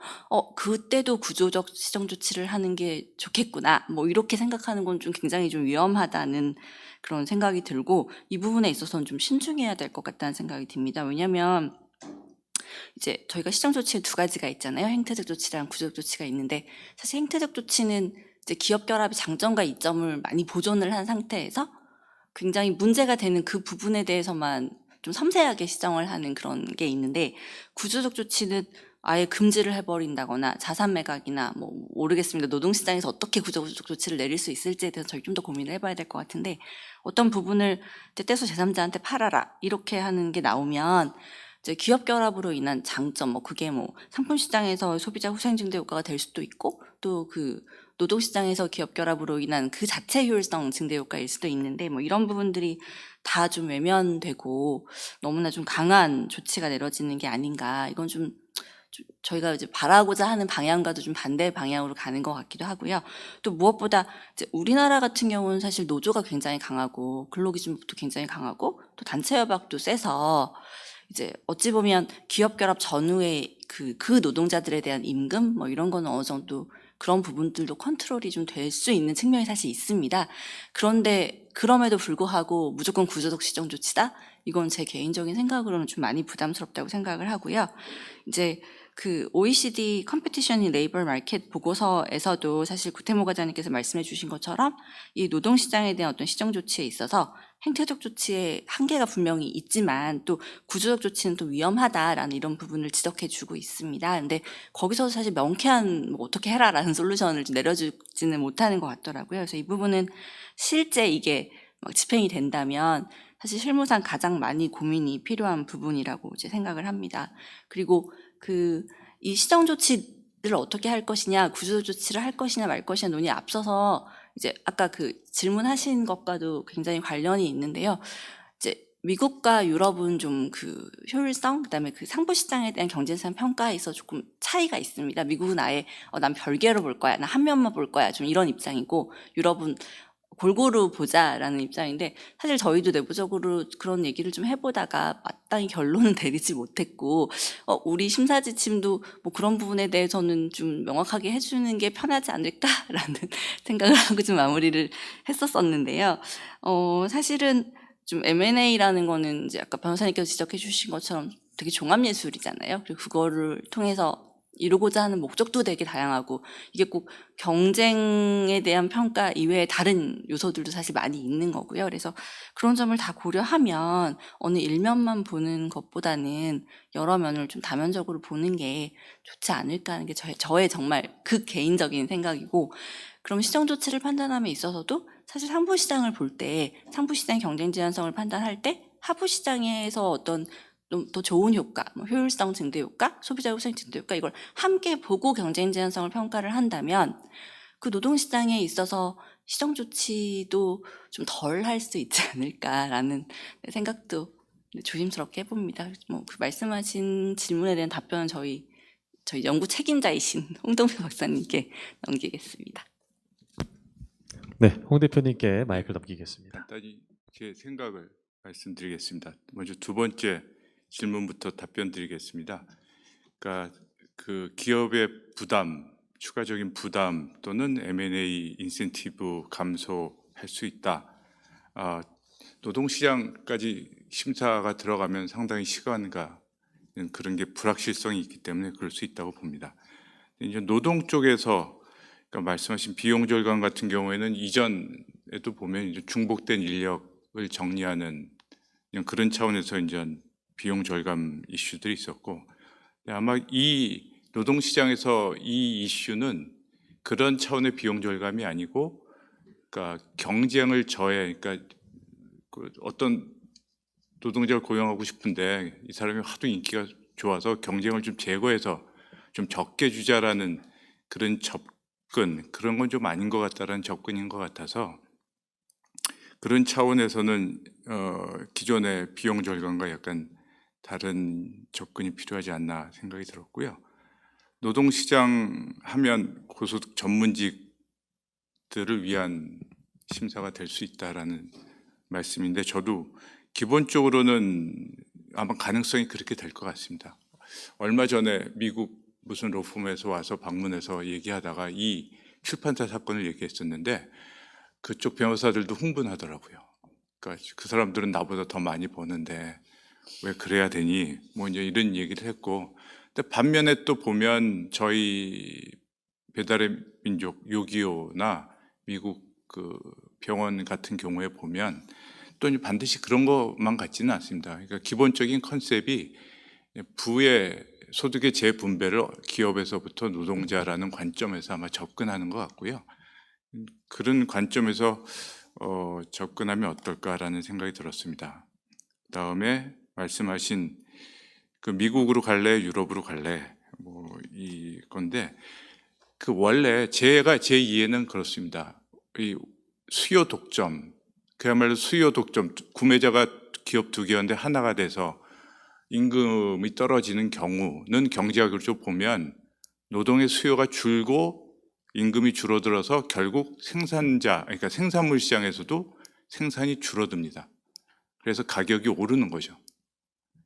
그때도 구조적 시정 조치를 하는 게 좋겠구나 뭐 이렇게 생각하는 건 좀 굉장히 좀 위험하다는 그런 생각이 들고 이 부분에 있어서는 좀 신중해야 될 것 같다는 생각이 듭니다. 왜냐하면 이제 저희가 시정 조치 두 가지가 있잖아요. 행태적 조치랑 구조적 조치가 있는데 사실 행태적 조치는 이제 기업 결합의 장점과 이점을 많이 보존을 한 상태에서 굉장히 문제가 되는 그 부분에 대해서만 좀 섬세하게 시정을 하는 그런 게 있는데 구조적 조치는 아예 금지를 해버린다거나 자산 매각이나 뭐 모르겠습니다. 노동시장에서 어떻게 구조적 조치를 내릴 수 있을지에 대해서 저희 좀 더 고민을 해봐야 될 것 같은데 어떤 부분을 떼서 제3자한테 팔아라 이렇게 하는 게 나오면 이제 기업 결합으로 인한 장점 뭐 그게 뭐 상품 시장에서 소비자 후생 증대 효과가 될 수도 있고 또 그 노동 시장에서 기업 결합으로 인한 그 자체 효율성 증대 효과일 수도 있는데 뭐 이런 부분들이 다 좀 외면되고 너무나 좀 강한 조치가 내려지는 게 아닌가 이건 좀 저희가 이제 바라고자 하는 방향과도 좀 반대 방향으로 가는 것 같기도 하고요. 또 무엇보다 이제 우리나라 같은 경우는 사실 노조가 굉장히 강하고 근로기준법도 굉장히 강하고 또 단체 협약도 세서 이제 어찌 보면 기업 결합 전후에 그 노동자들에 대한 임금 뭐 이런 거는 어느 정도 그런 부분들도 컨트롤이 좀 될 수 있는 측면이 사실 있습니다. 그런데 그럼에도 불구하고 무조건 구조적 시정 조치다? 이건 제 개인적인 생각으로는 좀 많이 부담스럽다고 생각을 하고요. 이제 그 OECD 컴피티션 인 레이버 마켓 보고서에서도 사실 구태모 과장님께서 말씀해 주신 것처럼 이 노동시장에 대한 어떤 시정 조치에 있어서 행태적 조치의 한계가 분명히 있지만 또 구조적 조치는 또 위험하다라는 이런 부분을 지적해 주고 있습니다. 근데 거기서 사실 명쾌한 뭐 어떻게 해라라는 솔루션을 내려주지는 못하는 것 같더라고요. 그래서 이 부분은 실제 이게 막 집행이 된다면 사실 실무상 가장 많이 고민이 필요한 부분이라고 이제 생각을 합니다. 그리고 이 시정 조치를 어떻게 할 것이냐, 구조 조치를 할 것이냐 말 것이냐 논의에 앞서서 이제 아까 그 질문하신 것과도 굉장히 관련이 있는데요. 이제 미국과 유럽은 좀 그 효율성, 그다음에 그 상부 시장에 대한 경쟁성 평가에서 조금 차이가 있습니다. 미국은 아예 난 별개로 볼 거야, 나 한 면만 볼 거야, 좀 이런 입장이고 유럽은 골고루 보자라는 입장인데 사실 저희도 내부적으로 그런 얘기를 좀 해보다가 마땅히 결론은 내리지 못했고 우리 심사지침도 뭐 그런 부분에 대해서는 좀 명확하게 해주는 게 편하지 않을까라는 생각을 하고 좀 마무리를 했었었는데요. 사실은 좀 M&A라는 거는 이제 아까 변호사님께서 지적해 주신 것처럼 되게 종합예술이잖아요. 그리고 그거를 통해서 이루고자 하는 목적도 되게 다양하고 이게 꼭 경쟁에 대한 평가 이외에 다른 요소들도 사실 많이 있는 거고요. 그래서 그런 점을 다 고려하면 어느 일면만 보는 것보다는 여러 면을 좀 다면적으로 보는 게 좋지 않을까 하는 게 저의 정말 극개인적인 생각이고 그럼 시정 조치를 판단함에 있어서도 사실 상부 시장을 볼 때 상부 시장 경쟁 제한성을 판단할 때 하부 시장에서 어떤 좀 더 좋은 효과, 뭐 효율성 증대 효과, 소비자 후생 증대 효과 이걸 함께 보고 경쟁 제한성을 평가를 한다면 그 노동시장에 있어서 시정 조치도 좀 덜 할 수 있지 않을까라는 생각도 조심스럽게 해봅니다. 뭐 그 말씀하신 질문에 대한 답변은 저희 연구 책임자이신 홍동표 박사님께 넘기겠습니다. 네, 홍 대표님께 마이크를 넘기겠습니다. 간단히 제 생각을 말씀드리겠습니다. 먼저 두 번째 질문부터 답변 드리겠습니다. 그러니까 그 기업의 부담, 추가적인 부담 또는 M&A 인센티브 감소할 수 있다. 노동시장까지 심사가 들어가면 상당히 시간과 그런 게 불확실성이 있기 때문에 그럴 수 있다고 봅니다. 이제 노동 쪽에서 그러니까 말씀하신 비용 절감 같은 경우에는 이전에도 보면 이제 중복된 인력을 정리하는 그런 차원에서 이제 비용 절감 이슈들이 있었고, 아마 이 노동시장에서 이 이슈는 그런 차원의 비용 절감이 아니고, 그러니까 경쟁을 그러니까 그 어떤 노동자를 고용하고 싶은데 이 사람이 하도 인기가 좋아서 경쟁을 좀 제거해서 좀 적게 주자라는 그런 접근, 그런 건 좀 아닌 것 같다라는 접근인 것 같아서 그런 차원에서는 기존의 비용 절감과 약간 다른 접근이 필요하지 않나 생각이 들었고요. 노동시장 하면 고소득 전문직들을 위한 심사가 될 수 있다라는 말씀인데 저도 기본적으로는 아마 가능성이 그렇게 될 것 같습니다. 얼마 전에 미국 무슨 로펌에서 와서 방문해서 얘기하다가 이 출판사 사건을 얘기했었는데 그쪽 변호사들도 흥분하더라고요. 그러니까 그 사람들은 나보다 더 많이 버는데 왜 그래야 되니? 뭐 이제 이런 얘기를 했고, 근데 반면에 또 보면 저희 배달의 민족 요기요나 미국 그 병원 같은 경우에 보면 또 반드시 그런 것만 같지는 않습니다. 그러니까 기본적인 컨셉이 부의 소득의 재분배를 기업에서부터 노동자라는 관점에서 아마 접근하는 것 같고요. 그런 관점에서 접근하면 어떨까라는 생각이 들었습니다. 그다음에 말씀하신 그 미국으로 갈래, 유럽으로 갈래, 뭐 이 건데 그 원래 제 이해는 그렇습니다. 이 수요 독점, 그야말로 수요 독점, 구매자가 기업 두 개였는데 하나가 돼서 임금이 떨어지는 경우는 경제학으로 보면 노동의 수요가 줄고 임금이 줄어들어서 결국 그러니까 생산물 시장에서도 생산이 줄어듭니다. 그래서 가격이 오르는 거죠.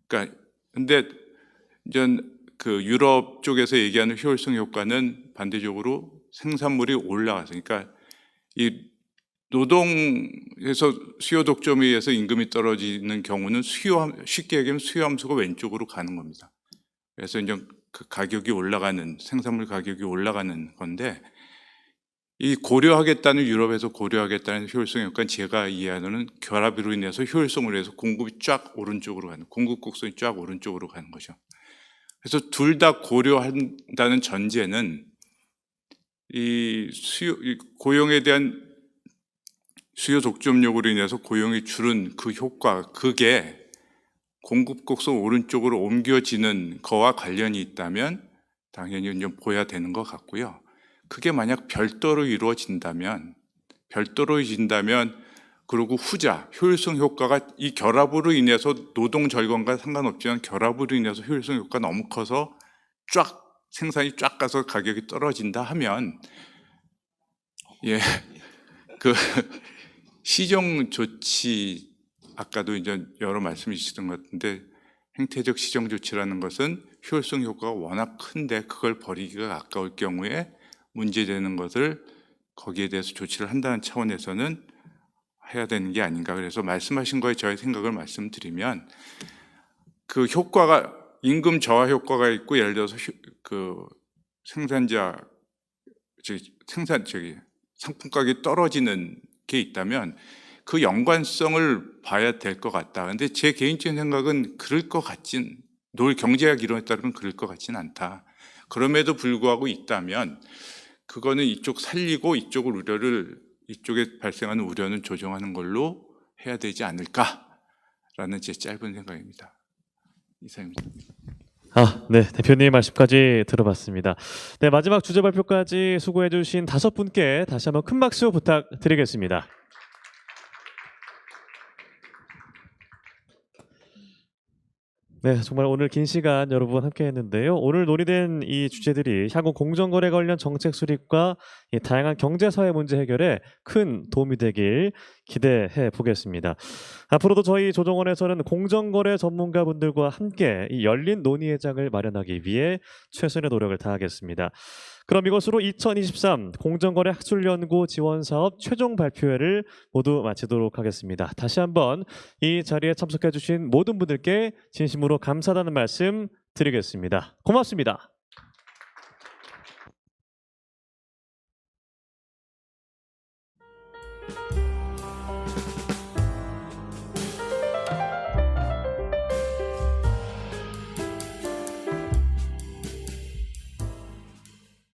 그러니까 근데 이제 그 유럽 쪽에서 얘기하는 효율성 효과는 반대적으로 생산물이 올라가서, 그러니까 이 노동에서 수요 독점에 의해서 임금이 떨어지는 경우는 쉽게 얘기하면 수요 함수가 왼쪽으로 가는 겁니다. 그래서 이제 그 가격이 올라가는, 생산물 가격이 올라가는 건데, 이 고려하겠다는, 유럽에서 고려하겠다는 효율성 효과는 제가 이해하는 결합으로 인해서 효율성을 위해서 공급이 쫙 오른쪽으로 가는, 공급 곡선이 쫙 오른쪽으로 가는 거죠. 그래서 둘 다 고려한다는 전제는 이 고용에 대한 수요 독점력으로 인해서 고용이 줄은 그 효과, 그게 공급 곡선 오른쪽으로 옮겨지는 거와 관련이 있다면 당연히 좀 보여야 되는 것 같고요. 그게 만약 별도로 이루어진다면 그리고 후자, 효율성 효과가 이 결합으로 인해서 노동 절감과 상관없지만 결합으로 인해서 효율성 효과가 너무 커서 쫙 생산이 쫙 가서 가격이 떨어진다 하면 그 시정 조치, 아까도 이제 여러 말씀해 주시던 것 같은데 행태적 시정 조치라는 것은 효율성 효과가 워낙 큰데 그걸 버리기가 아까울 경우에 문제되는 것을 거기에 대해서 조치를 한다는 차원에서는 해야 되는 게 아닌가. 그래서 말씀하신 거에 저의 생각을 말씀드리면 그 효과가 임금 저하 효과가 있고, 예를 들어서 그 상품 가격이 떨어지는 게 있다면 그 연관성을 봐야 될 것 같다. 근데 제 개인적인 생각은 그럴 것 같진, 경제학 이론에 따르면 그럴 것 같진 않다. 그럼에도 불구하고 있다면 그거는 이쪽 살리고 이쪽에 발생하는 우려는 조정하는 걸로 해야 되지 않을까라는 제 짧은 생각입니다. 이상입니다. 네, 대표님 말씀까지 들어봤습니다. 네, 마지막 주제 발표까지 수고해주신 5분께 다시 한번 큰 박수 부탁드리겠습니다. 네, 정말 오늘 긴 시간 여러분 함께했는데요. 오늘 논의된 이 주제들이 향후 공정거래 관련 정책 수립과 이 다양한 경제사회 문제 해결에 큰 도움이 되길 기대해 보겠습니다. 앞으로도 저희 조정원에서는 공정거래 전문가분들과 함께 이 열린 논의의 장을 마련하기 위해 최선의 노력을 다하겠습니다. 그럼 이것으로 2023 공정거래 학술연구 지원 사업 최종 발표회를 모두 마치도록 하겠습니다. 다시 한번 이 자리에 참석해 주신 모든 분들께 진심으로 감사하다는 말씀 드리겠습니다. 고맙습니다.